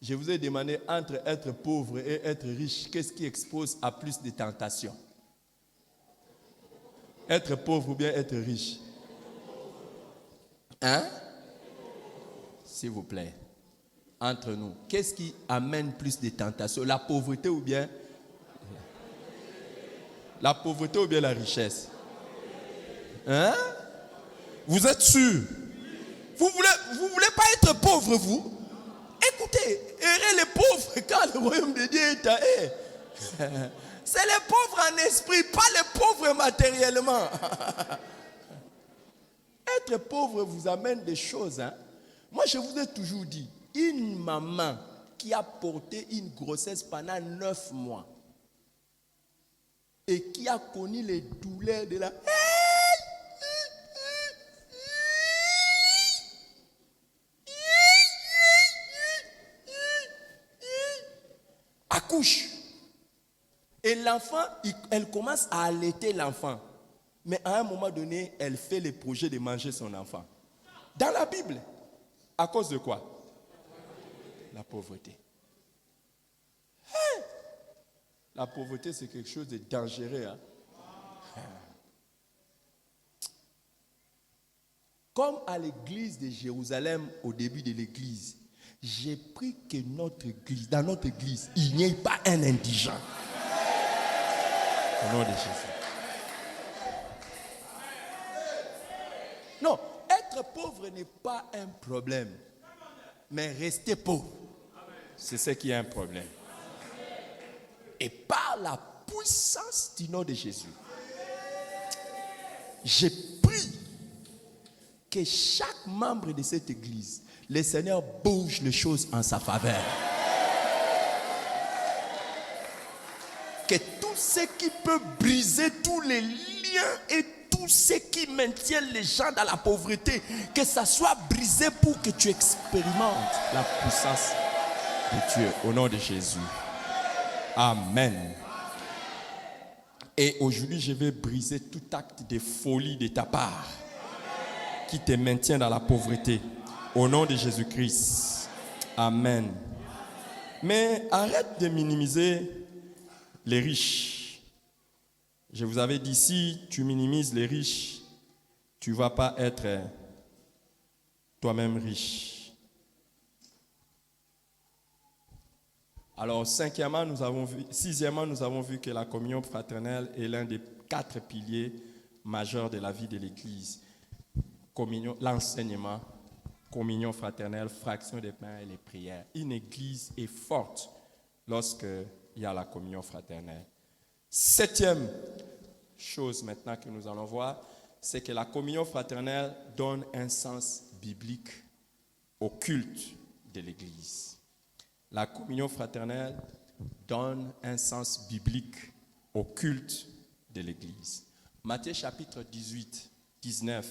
Je vous ai demandé entre être pauvre et être riche, qu'est-ce qui expose à plus de tentations? Être pauvre ou bien être riche? Hein? S'il vous plaît. Entre nous, qu'est-ce qui amène plus de tentations? La pauvreté ou bien la richesse? Hein? Vous êtes sûr? Vous voulez pas être pauvre, vous? Écoutez, errez les pauvres quand le royaume de Dieu est à eux. C'est les pauvres en esprit, pas les pauvres matériellement. Être pauvre vous amène des choses. Hein? Moi, je vous ai toujours dit, une maman qui a porté une grossesse pendant 9 mois et qui a connu les douleurs de la... accouche. Et l'enfant, elle commence à allaiter l'enfant. Mais à un moment donné, elle fait le projet de manger son enfant. Dans la Bible. À cause de quoi? La pauvreté. La pauvreté, c'est quelque chose de dangereux. Hein? Comme à l'église de Jérusalem, au début de l'église, j'ai pris que dans notre église, il n'y ait pas un indigent. Au nom de Jésus. Non, être pauvre n'est pas un problème. Mais rester pauvre, c'est ce qui est un problème. Et par la puissance du nom de Jésus, j'ai pris que chaque membre de cette église, le Seigneur bouge les choses en sa faveur. Que tout ce qui peut briser tous les liens et tout ce qui maintient les gens dans la pauvreté, que ça soit brisé pour que tu expérimentes la puissance de Dieu. Au nom de Jésus. Amen. Et aujourd'hui, je vais briser tout acte de folie de ta part qui te maintient dans la pauvreté. Au nom de Jésus-Christ. Amen. Mais arrête de minimiser les riches. Je vous avais dit, si tu minimises les riches, tu ne vas pas être toi-même riche. Alors, sixièmement, nous avons vu que la communion fraternelle est l'un des 4 piliers majeurs de la vie de l'Église. l'enseignement, communion fraternelle, fraction des pains et les prières. Une église est forte lorsqu'il y a la communion fraternelle. 7e chose maintenant que nous allons voir, c'est que la communion fraternelle donne un sens biblique au culte de l'église. La communion fraternelle donne un sens biblique au culte de l'église. Matthieu chapitre 18, 19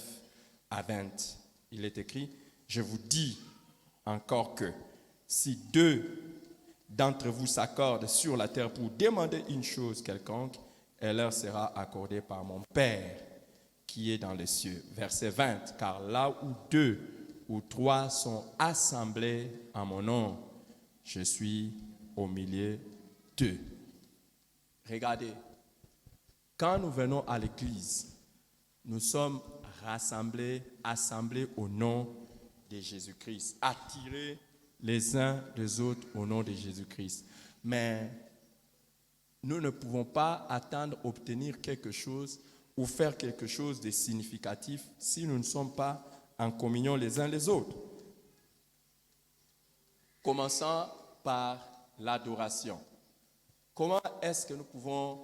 à 20, il est écrit, « Je vous dis encore que si 2 d'entre vous s'accordent sur la terre pour demander une chose quelconque, elle leur sera accordée par mon Père qui est dans les cieux. » Verset 20, « Car là où 2 ou 3 sont assemblés en mon nom, je suis au milieu d'eux. » Regardez, quand nous venons à l'église, nous sommes rassemblés, assemblés au nom de Jésus-Christ, attirés les uns des autres au nom de Jésus-Christ. Mais nous ne pouvons pas attendre obtenir quelque chose ou faire quelque chose de significatif si nous ne sommes pas en communion les uns les autres. Commençons par l'adoration. Comment est-ce que nous pouvons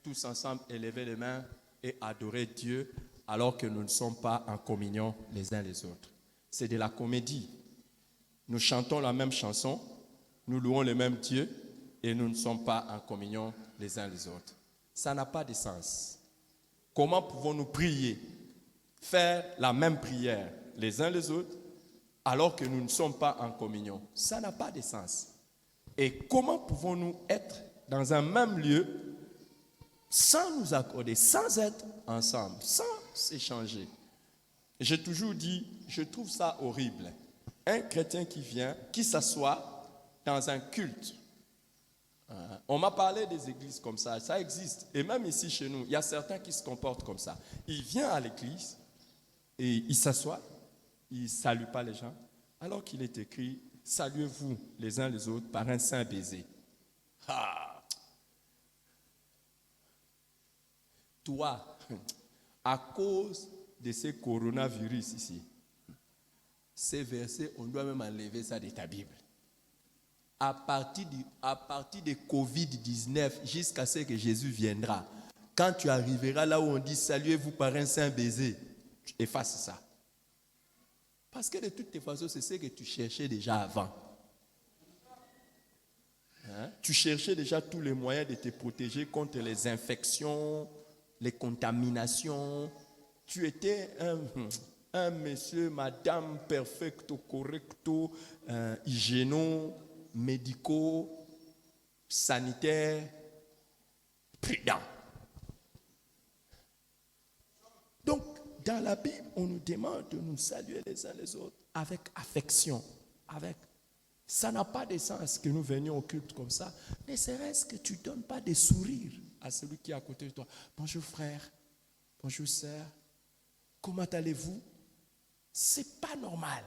tous ensemble élever les mains et adorer Dieu alors que nous ne sommes pas en communion les uns les autres? C'est de la comédie. Nous chantons la même chanson, nous louons le même Dieu et nous ne sommes pas en communion les uns les autres. Ça n'a pas de sens. Comment pouvons-nous prier, faire la même prière les uns les autres alors que nous ne sommes pas en communion? Ça n'a pas de sens. Et comment pouvons-nous être dans un même lieu sans nous accorder, sans être ensemble, sans s'échanger? J'ai toujours dit, je trouve ça horrible. Un chrétien qui vient, qui s'assoit dans un culte. On m'a parlé des églises comme ça existe. Et même ici chez nous, il y a certains qui se comportent comme ça. Il vient à l'église et il s'assoit, il ne salue pas les gens, alors qu'il est écrit, saluez-vous les uns les autres par un saint baiser. Ah. Toi, à cause de ce coronavirus ici, ces versets, on doit même enlever ça de ta Bible. À partir de Covid-19 jusqu'à ce que Jésus viendra, quand tu arriveras là où on dit saluez-vous par un saint baiser, tu effaces ça. Parce que de toutes les façons, c'est ce que tu cherchais déjà avant. Tu cherchais déjà tous les moyens de te protéger contre les infections, les contaminations. Tu étais un monsieur, madame, perfecto, correcto, hygiéno, médicaux, sanitaires, prudents. Donc, dans la Bible, on nous demande de nous saluer les uns les autres avec affection. Ça n'a pas de sens que nous venions au culte comme ça. Ne serait-ce que tu ne donnes pas des sourires à celui qui est à côté de toi. Bonjour frère, bonjour sœur, comment allez-vous? C'est pas normal.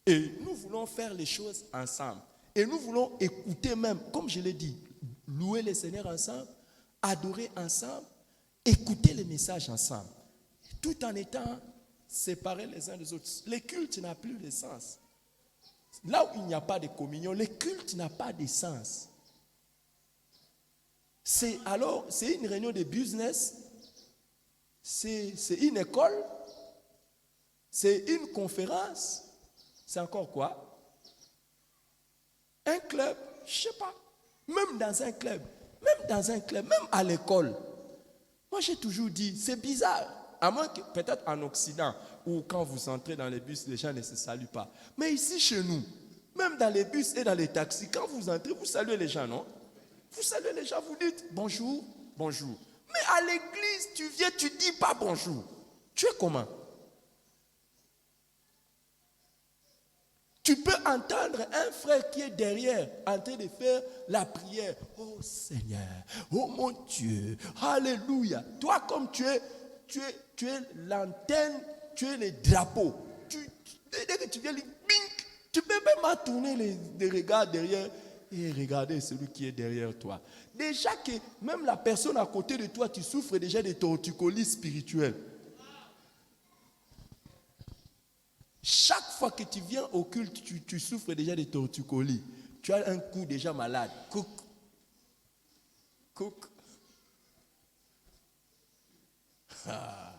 Et nous voulons faire les choses ensemble. Et nous voulons écouter même, comme je l'ai dit, louer le Seigneur ensemble, adorer ensemble, écouter les messages ensemble. Tout en étant séparés les uns des autres. Le culte n'a plus de sens. Là où il n'y a pas de communion, le culte n'a pas de sens. C'est une réunion de business, c'est une école, c'est une conférence, c'est encore quoi? Un club, je ne sais pas. Même dans un club, même à l'école. Moi j'ai toujours dit, c'est bizarre. À moins que peut-être en Occident, où quand vous entrez dans les bus, les gens ne se saluent pas. Mais ici chez nous, même dans les bus et dans les taxis, quand vous entrez, vous saluez les gens, non? Vous saluez les gens, vous dites bonjour, bonjour. Mais à l'église, tu viens, tu ne dis pas bonjour. Tu es comment? Tu peux entendre un frère qui est derrière en train de faire la prière. Oh Seigneur, oh mon Dieu, alléluia. Toi, comme tu es l'antenne, tu es le drapeau. Dès que tu viens, bing, tu peux même tourner les regards derrière et regarder celui qui est derrière toi. Déjà que même la personne à côté de toi, tu souffres déjà de torticolis spirituel. Chaque fois que tu viens au culte, tu souffres déjà de torticolis. Tu as un cou déjà malade. Cook. Ah.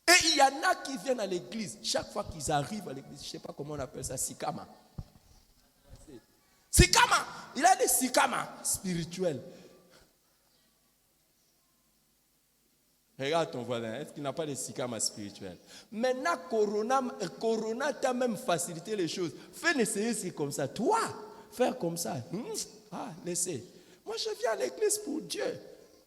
Et il y en a qui viennent à l'église. Chaque fois qu'ils arrivent à l'église, je ne sais pas comment on appelle ça, sikama. Sikama. Il a des sikama spirituels. Regarde ton voisin, est-ce qu'il n'a pas de sikama spirituels? Maintenant, Corona t'a même facilité les choses. Fais essayer, c'est comme ça. Toi, faire comme ça. Laissez. Moi, je viens à l'église pour Dieu.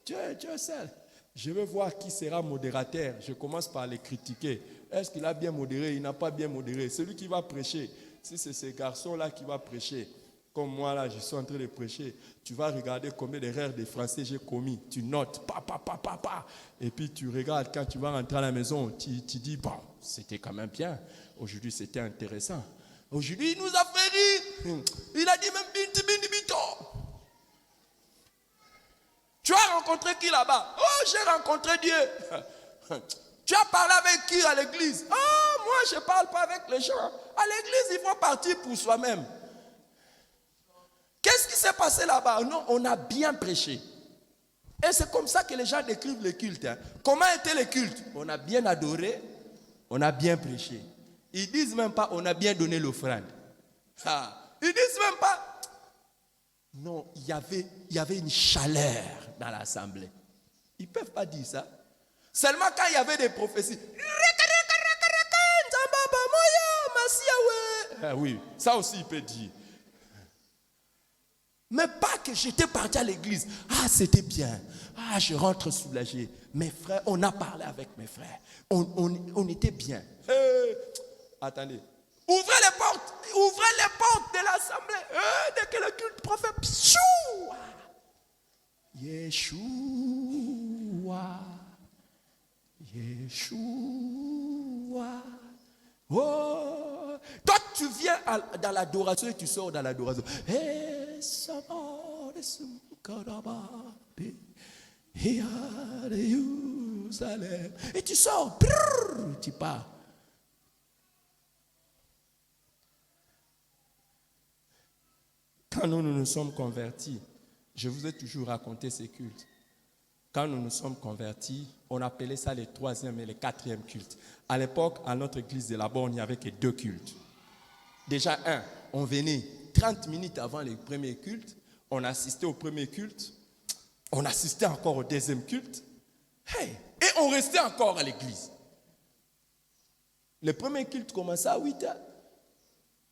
Dieu seul. Je veux voir qui sera modérateur. Je commence par les critiquer. Est-ce qu'il a bien modéré? Il n'a pas bien modéré. Celui qui va prêcher, si c'est ce garçon-là qui va prêcher, comme moi là, je suis en train de prêcher, tu vas regarder combien d'erreurs de français j'ai commis. Tu notes, et puis tu regardes quand tu vas rentrer à la maison, tu dis, bon, c'était quand même bien. Aujourd'hui, c'était intéressant. Aujourd'hui, il nous a fait rire. Il a dit même bito. Tu as rencontré qui là-bas? Oh, j'ai rencontré Dieu. Tu as parlé avec qui à l'église? Oh, moi, je ne parle pas avec les gens. À l'église, il faut partir pour soi-même. Qu'est-ce qui s'est passé là-bas? Non, on a bien prêché. Et c'est comme ça que les gens décrivent le culte. Comment était le culte? On a bien adoré, on a bien prêché. Ils disent même pas, on a bien donné l'offrande. Ils disent même pas. Non, il y avait une chaleur dans l'assemblée. Ils ne peuvent pas dire ça. Seulement quand il y avait des prophéties. Oui, ça aussi il peut dire. Mais pas que j'étais parti à l'église. C'était bien. Je rentre soulagé. Mes frères, on a parlé avec mes frères. On était bien. Attendez. Ouvrez les portes de l'assemblée. Dès que le culte prophète. Yeshua. Oh. Toi, tu viens dans l'adoration et tu sors dans l'adoration. Et tu sors. Tu pars. Quand nous sommes convertis, je vous ai toujours raconté ces cultes. Quand nous nous sommes convertis, on appelait ça les 3e et les 4e cultes. À l'époque, à notre église de là-bas, il n'y avait que 2 cultes. Déjà, on venait 30 minutes avant le premier culte, on assistait au premier culte, on assistait encore au 2e culte, et on restait encore à l'église. Le premier culte commençait à 8h,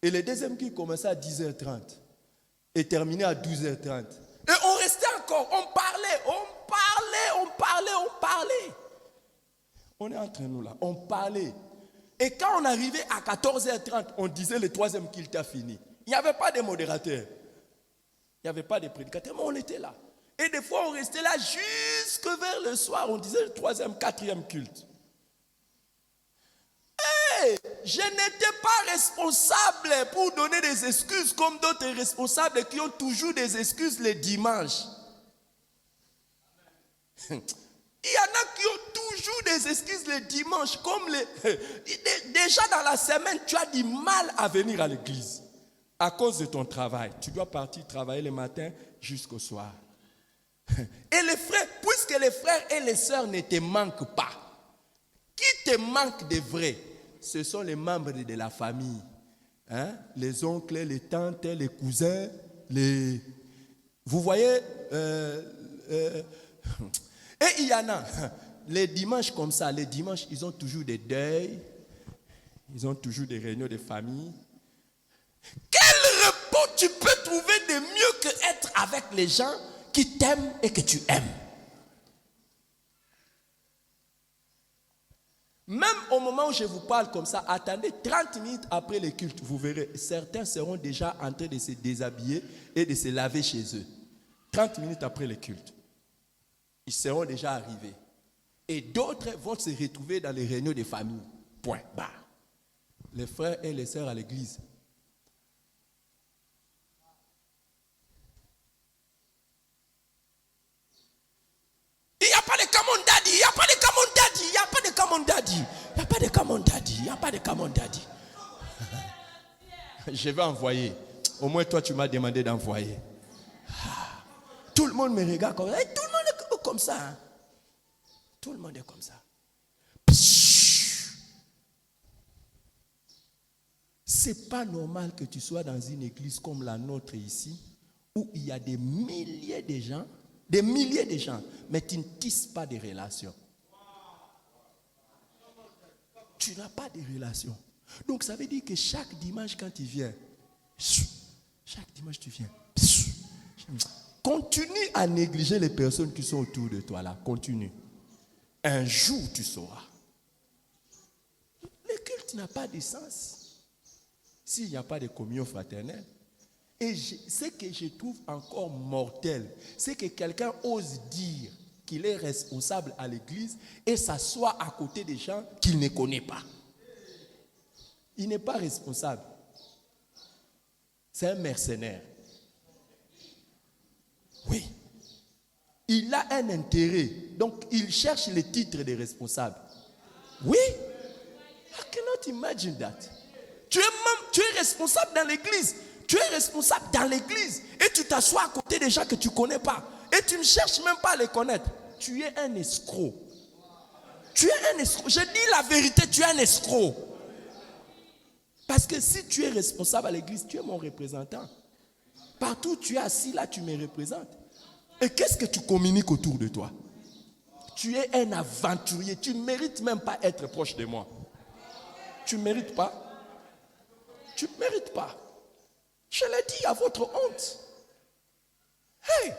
et le 2e culte commençait à 10h30, et terminait à 12h30. Et on restait encore, on parlait. On est entre nous là, on parlait. Et quand on arrivait à 14h30, on disait le 3e culte a fini. Il n'y avait pas de modérateur. Il n'y avait pas de prédicateur, mais on était là. Et des fois, on restait là jusque vers le soir. On disait le 3e, 4e culte. Je n'étais pas responsable pour donner des excuses comme d'autres responsables qui ont toujours des excuses les dimanches. Il y en a qui ont toujours des excuses les dimanches. Déjà dans la semaine, tu as du mal à venir à l'église. À cause de ton travail. Tu dois partir travailler le matin jusqu'au soir. Et les frères, puisque les frères et les sœurs ne te manquent pas, qui te manque de vrai? Ce sont les membres de la famille. Les oncles, les tantes, les cousins. Vous voyez et il y en a, les dimanches comme ça, les dimanches, ils ont toujours des deuils, ils ont toujours des réunions de famille. Quel repos tu peux trouver de mieux que être avec les gens qui t'aiment et que tu aimes? Même au moment où je vous parle comme ça, attendez 30 minutes après le culte, vous verrez, certains seront déjà en train de se déshabiller et de se laver chez eux. 30 minutes après le culte. Ils seront déjà arrivés. Et d'autres vont se retrouver dans les réunions de famille. Point barre. Les frères et les sœurs à l'église. Il n'y a pas de come on daddy. Il n'y a pas de come on daddy. Il n'y a pas de come on daddy. Il à mon daddy. Je vais envoyer. Au moins toi tu m'as demandé d'envoyer. Tout le monde me regarde comme ça. Et tout le monde est comme ça. Hein? Tout le monde est comme ça. C'est pas normal que tu sois dans une église comme la nôtre ici, où il y a des milliers de gens, mais tu ne tisses pas de relations. Tu n'as pas de relations. Donc ça veut dire que chaque dimanche quand tu viens, continue à négliger les personnes qui sont autour de toi là. Continue. Un jour tu sauras. Le culte n'a pas de sens s'il n'y a pas de communion fraternelle. Et ce que je trouve encore mortel, c'est que quelqu'un ose dire qu'il est responsable à l'église et s'assoit à côté des gens qu'il ne connaît pas. Il n'est pas responsable. C'est un mercenaire. Oui. Il a un intérêt. Donc, il cherche le titre de responsable. Oui. I cannot imagine that. Tu es responsable dans l'église. Tu es responsable dans l'église. Et tu t'assois à côté des gens que tu ne connais pas. Et tu ne cherches même pas à les connaître. Tu es un escroc. Tu es un escroc. Je dis la vérité, tu es un escroc. Parce que si tu es responsable à l'église, tu es mon représentant. Partout où tu es assis là, tu me représentes. Et qu'est-ce que tu communiques autour de toi? Tu es un aventurier. Tu ne mérites même pas être proche de moi. Tu ne mérites pas. Tu ne mérites pas. Je l'ai dit à votre honte. Hey!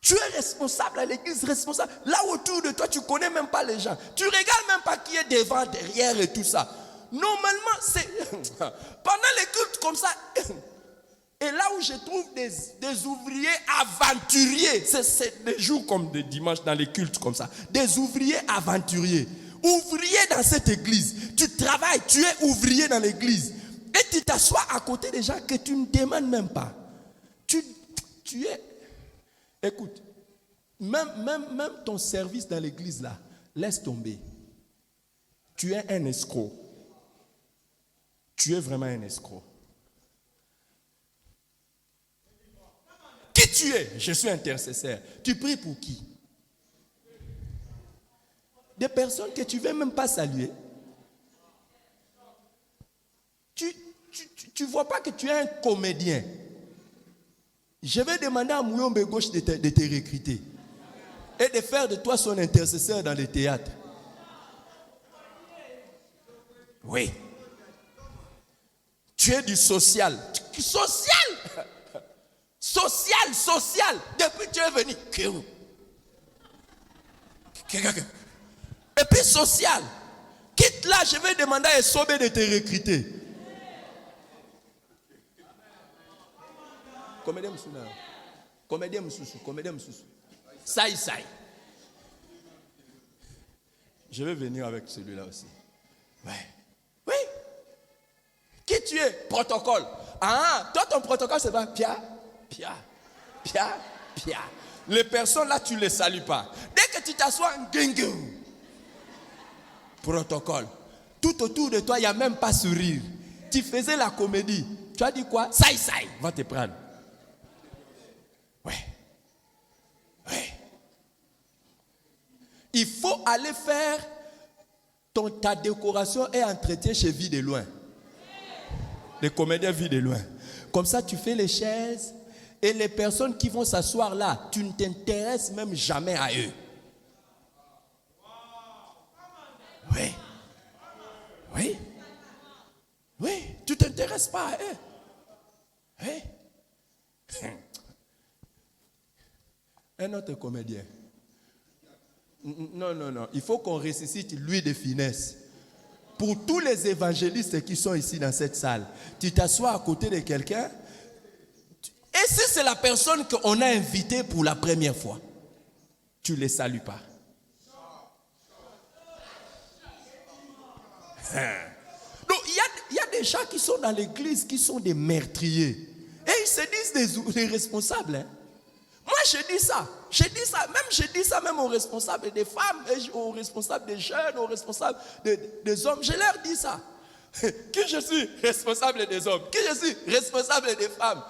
Tu es responsable à l'église, responsable. Là autour de toi, tu ne connais même pas les gens. Tu ne regardes même pas qui est devant, derrière et tout ça. Normalement, c'est pendant les cultes comme ça. Et là où je trouve des ouvriers aventuriers, c'est des jours comme des dimanches dans les cultes comme ça. Des ouvriers aventuriers. Ouvriers dans cette église. Tu travailles, tu es ouvrier dans l'église. Et tu t'assois à côté des gens que tu ne demandes même pas. Tu es... Écoute, même ton service dans l'église là, laisse tomber. Tu es un escroc. Tu es vraiment un escroc. Qui tu es? Je suis intercesseur. Tu pries pour qui? Des personnes que tu ne veux même pas saluer. Tu ne vois pas que tu es un comédien. Je vais demander à Mouyombe Gauche de te recruter et de faire de toi son intercesseur dans le théâtre. Oui. Tu es du social. Social! Social! Depuis que tu es venu. Et puis social. Quitte là, je vais demander à Sobe de te recruter. Comédien Moussou. Saï. Je vais venir avec celui-là aussi. Ouais. Oui. Qui tu es? Protocole. Ah, toi ton protocole c'est pas Pia. Les personnes là tu ne les salues pas. Dès que tu t'assois, protocole. Tout autour de toi, il n'y a même pas sourire. Tu faisais la comédie. Tu as dit quoi? Saï, va te prendre. Ouais. Il faut aller faire ta décoration et entretien chez Vie de Loin. Les comédiens Vie de Loin. Comme ça, tu fais les chaises et les personnes qui vont s'asseoir là, tu ne t'intéresses même jamais à eux. Oui, tu ne t'intéresses pas à eux. Oui. Un autre comédien. Non. Il faut qu'on ressuscite lui de finesse. Pour tous les évangélistes qui sont ici dans cette salle, tu t'assois à côté de quelqu'un. Et si c'est la personne qu'on a invitée pour la première fois, tu ne les salues pas. Donc il y a des gens qui sont dans l'église qui sont des meurtriers. Et ils se disent des responsables. Hein. Moi, je dis ça. Je dis ça même aux responsables des femmes, aux responsables des jeunes, aux responsables des hommes. Je leur dis ça. Que je suis responsable des hommes, que je suis responsable des femmes.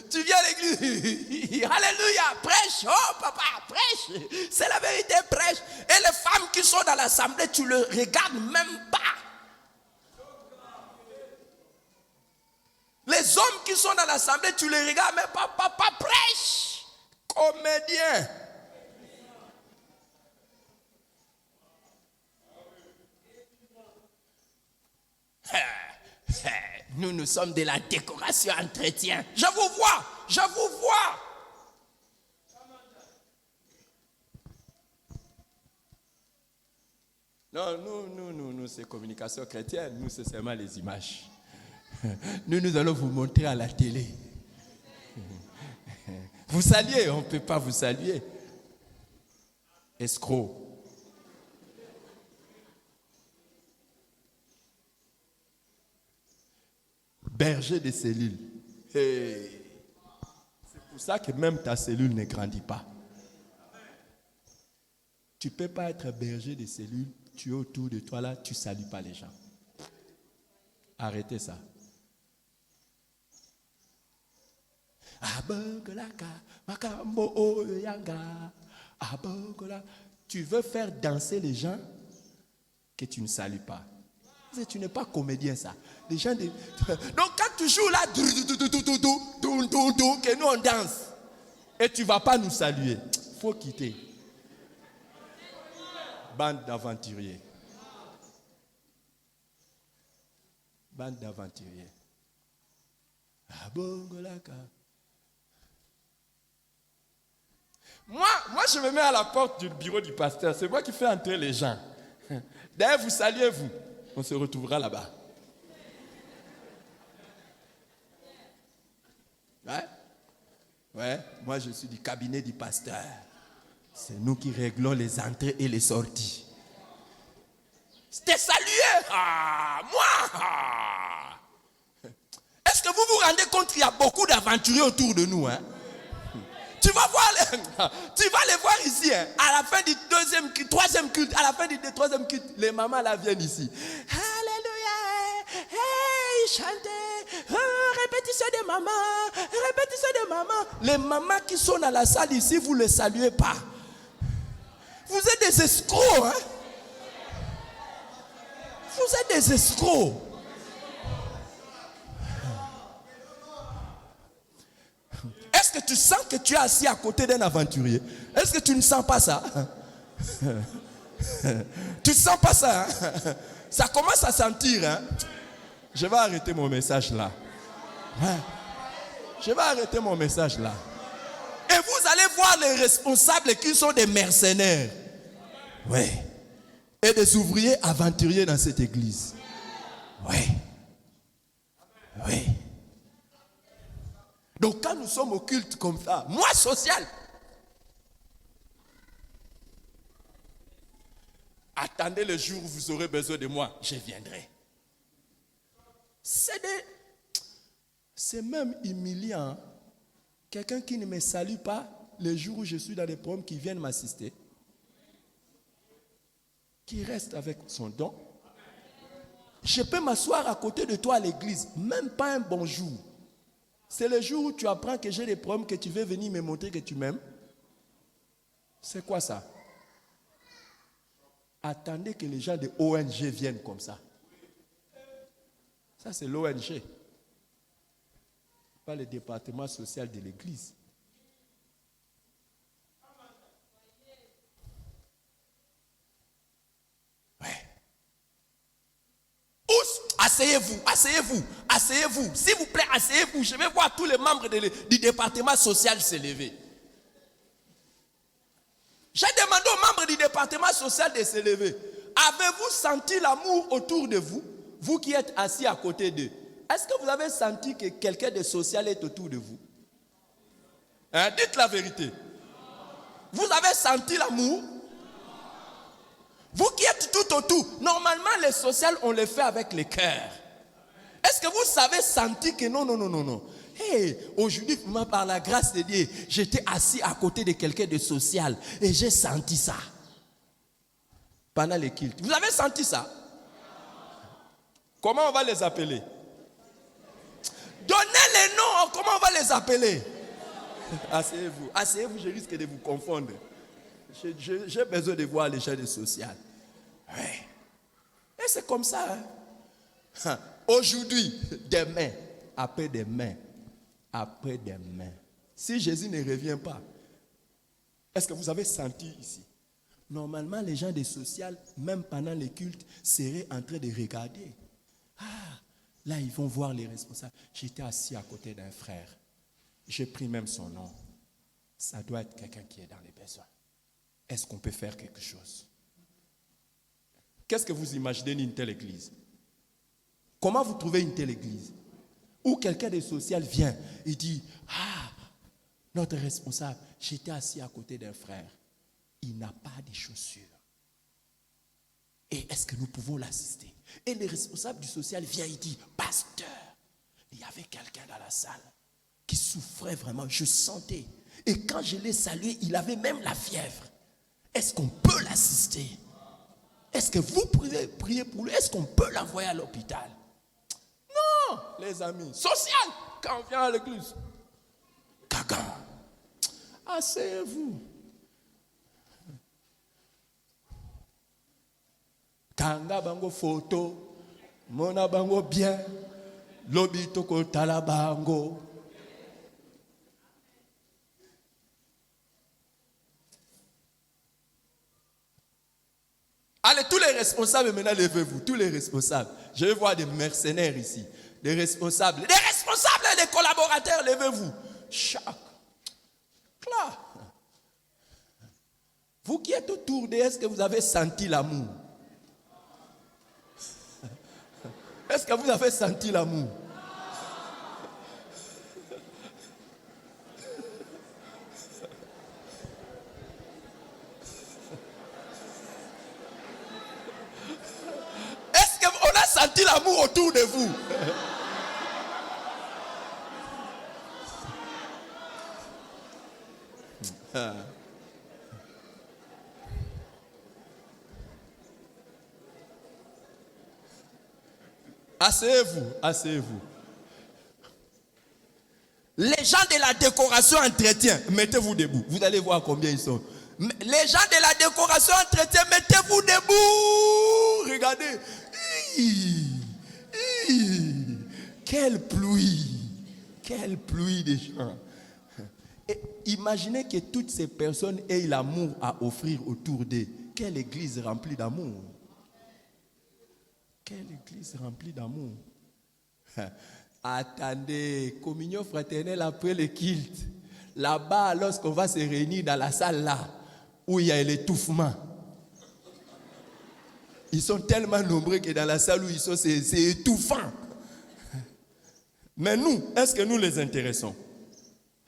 Tu viens à l'église, alléluia, prêche, oh papa, prêche. C'est la vérité, prêche. Et les femmes qui sont dans l'assemblée, tu le regardes même pas. Les hommes qui sont dans l'assemblée, tu les regardes même pas. Papa, prêche. Comédien. Nous sommes de la décoration entretien. Je vous vois. Non, nous, c'est communication chrétienne. Nous, c'est seulement les images. Nous allons vous montrer à la télé. Vous saluez, on ne peut pas vous saluer. Escroc. Berger de cellules. Hey. C'est pour ça que même ta cellule ne grandit pas. Tu ne peux pas être berger de cellules, tu es autour de toi là, tu ne salues pas les gens. Arrêtez ça. Tu veux faire danser les gens que tu ne salues pas. Tu n'es pas comédien, ça. Les gens donc quand tu joues là, que nous on danse, et tu ne vas pas nous saluer, il faut quitter. Bande d'aventuriers. Bande d'aventuriers. Moi, je me mets à la porte du bureau du pasteur. C'est moi qui fais entrer les gens. D'ailleurs, vous saluez, vous. On se retrouvera là-bas. Ouais, moi je suis du cabinet du pasteur. C'est nous qui réglons les entrées et les sorties. C'était salué. Moi. Est-ce que vous vous rendez compte qu'il y a beaucoup d'aventuriers autour de nous, hein? Tu vas les voir ici, hein, à la fin du troisième culte, à la fin du troisième culte, les mamans là viennent ici. Alléluia, hey, chantez, répétition de maman. Les mamans qui sont dans la salle ici, vous ne les saluez pas. Vous êtes des escrocs, hein? Vous êtes des escrocs. Est-ce que tu sens que tu es assis à côté d'un aventurier? Est-ce que tu ne sens pas ça? Tu ne sens pas ça, hein? Ça commence à sentir, hein? Je vais arrêter mon message là. Je vais arrêter mon message là. Et vous allez voir les responsables qui sont des mercenaires. Oui. Et des ouvriers aventuriers dans cette église. Oui. Donc quand nous sommes au culte comme ça, moi social, attendez le jour où vous aurez besoin de moi, je viendrai. C'est même humiliant. Quelqu'un qui ne me salue pas le jour où je suis dans des problèmes, qui viennent m'assister, qui reste avec son don. Je peux m'asseoir à côté de toi à l'église, même pas un bonjour. C'est le jour où tu apprends que j'ai des problèmes, que tu veux venir me montrer que tu m'aimes. C'est quoi ça? Attendez que les gens de ONG viennent comme ça. Ça, c'est l'ONG. Pas le département social de l'église. Asseyez-vous. S'il vous plaît, asseyez-vous. Je vais voir tous les membres du département social se lever. J'ai demandé aux membres du département social de se lever. Avez-vous senti l'amour autour de vous? Vous qui êtes assis à côté d'eux. Est-ce que vous avez senti que quelqu'un de social est autour de vous? Hein? Dites la vérité. Vous avez senti l'amour? Vous qui êtes tout autour, normalement les sociales, on les fait avec le cœur. Est-ce que vous savez sentir que non. Hey, aujourd'hui, par la grâce de Dieu, j'étais assis à côté de quelqu'un de social et j'ai senti ça. Pendant les cultes. Vous avez senti ça? Comment on va les appeler? Donnez les noms, comment on va les appeler? Asseyez-vous, asseyez-vous, je risque de vous confondre. J'ai besoin de voir les gens de social. Ouais. Et c'est comme ça. Hein? Aujourd'hui, demain, après-demain, si Jésus ne revient pas, est-ce que vous avez senti ici? Normalement, les gens de social, même pendant les cultes, seraient en train de regarder. Ah, là, ils vont voir les responsables. J'étais assis à côté d'un frère. J'ai pris même son nom. Ça doit être quelqu'un qui est dans les besoins. Est-ce qu'on peut faire quelque chose? Qu'est-ce que vous imaginez d'une telle église? Comment vous trouvez une telle église? Où quelqu'un de social vient et dit, ah, notre responsable, j'étais assis à côté d'un frère. Il n'a pas de chaussures. Et est-ce que nous pouvons l'assister? Et le responsable du social vient et dit, pasteur, il y avait quelqu'un dans la salle qui souffrait vraiment, je sentais. Et quand je l'ai salué, il avait même la fièvre. Est-ce qu'on peut l'assister? Est-ce que vous pouvez prier pour lui? Est-ce qu'on peut l'envoyer à l'hôpital? Non, les amis. Social, quand on vient à l'église. Caca. Asseyez-vous. Kanga bango photo, mona bango bien, lobito ko talabango. Allez, tous les responsables, maintenant levez-vous, tous les responsables. Je vais voir des mercenaires ici, des responsables et des collaborateurs, levez-vous. Chaque. Là. Vous qui êtes autour d'eux, est-ce que vous avez senti l'amour? Est-ce que vous avez senti l'amour? Est-ce qu'on a senti l'amour autour de vous? Asseyez-vous, asseyez-vous. Les gens de la décoration entretien, mettez-vous debout. Vous allez voir combien ils sont. Les gens de la décoration entretien, mettez-vous debout. Regardez. Quelle pluie de gens. Et imaginez que toutes ces personnes aient l'amour à offrir autour d'eux. Quelle église remplie d'amour. Quelle église remplie d'amour. Attendez, communion fraternelle après le culte. Là-bas, lorsqu'on va se réunir dans la salle là, où il y a l'étouffement. Ils sont tellement nombreux que dans la salle où ils sont, c'est étouffant. Mais nous, est-ce que nous les intéressons?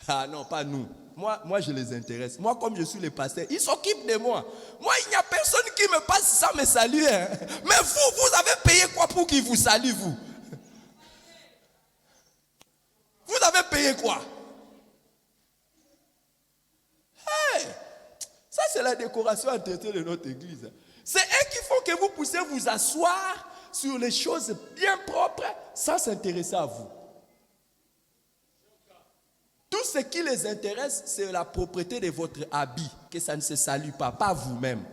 Ah non, pas nous. Moi, je les intéresse. Moi, comme je suis le pasteur, ils s'occupent de moi. Moi, il n'y a personne qui me passe sans me saluer. Hein. Mais vous avez payé quoi pour qu'ils vous saluent, vous? Vous avez payé quoi? Hey, ça, c'est la décoration entretien de notre église. C'est eux qui font que vous puissiez vous asseoir sur les choses bien propres sans s'intéresser à vous. Tout ce qui les intéresse, c'est la propreté de votre habit, que ça ne se salue pas vous-même.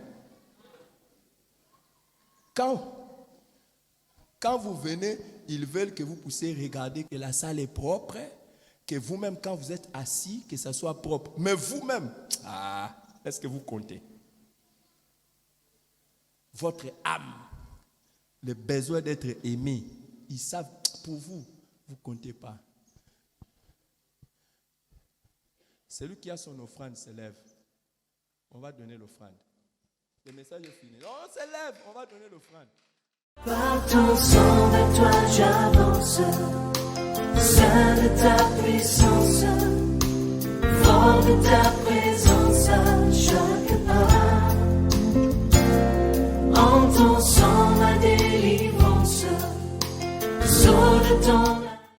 Quand vous venez, ils veulent que vous puissiez regarder que la salle est propre, que vous-même, quand vous êtes assis, que ça soit propre. Mais vous-même, est-ce que vous comptez? Votre âme, le besoin d'être aimé, ils savent, pour vous, vous ne comptez pas. Celui qui a son offrande se lève. On va donner l'offrande. Le message est fini. On se lève, on va donner l'offrande. Par ton sang vers toi j'avance, saint de ta puissance, fort de ta présence à chaque pas. En ton sang ma délivrance, sceau de ton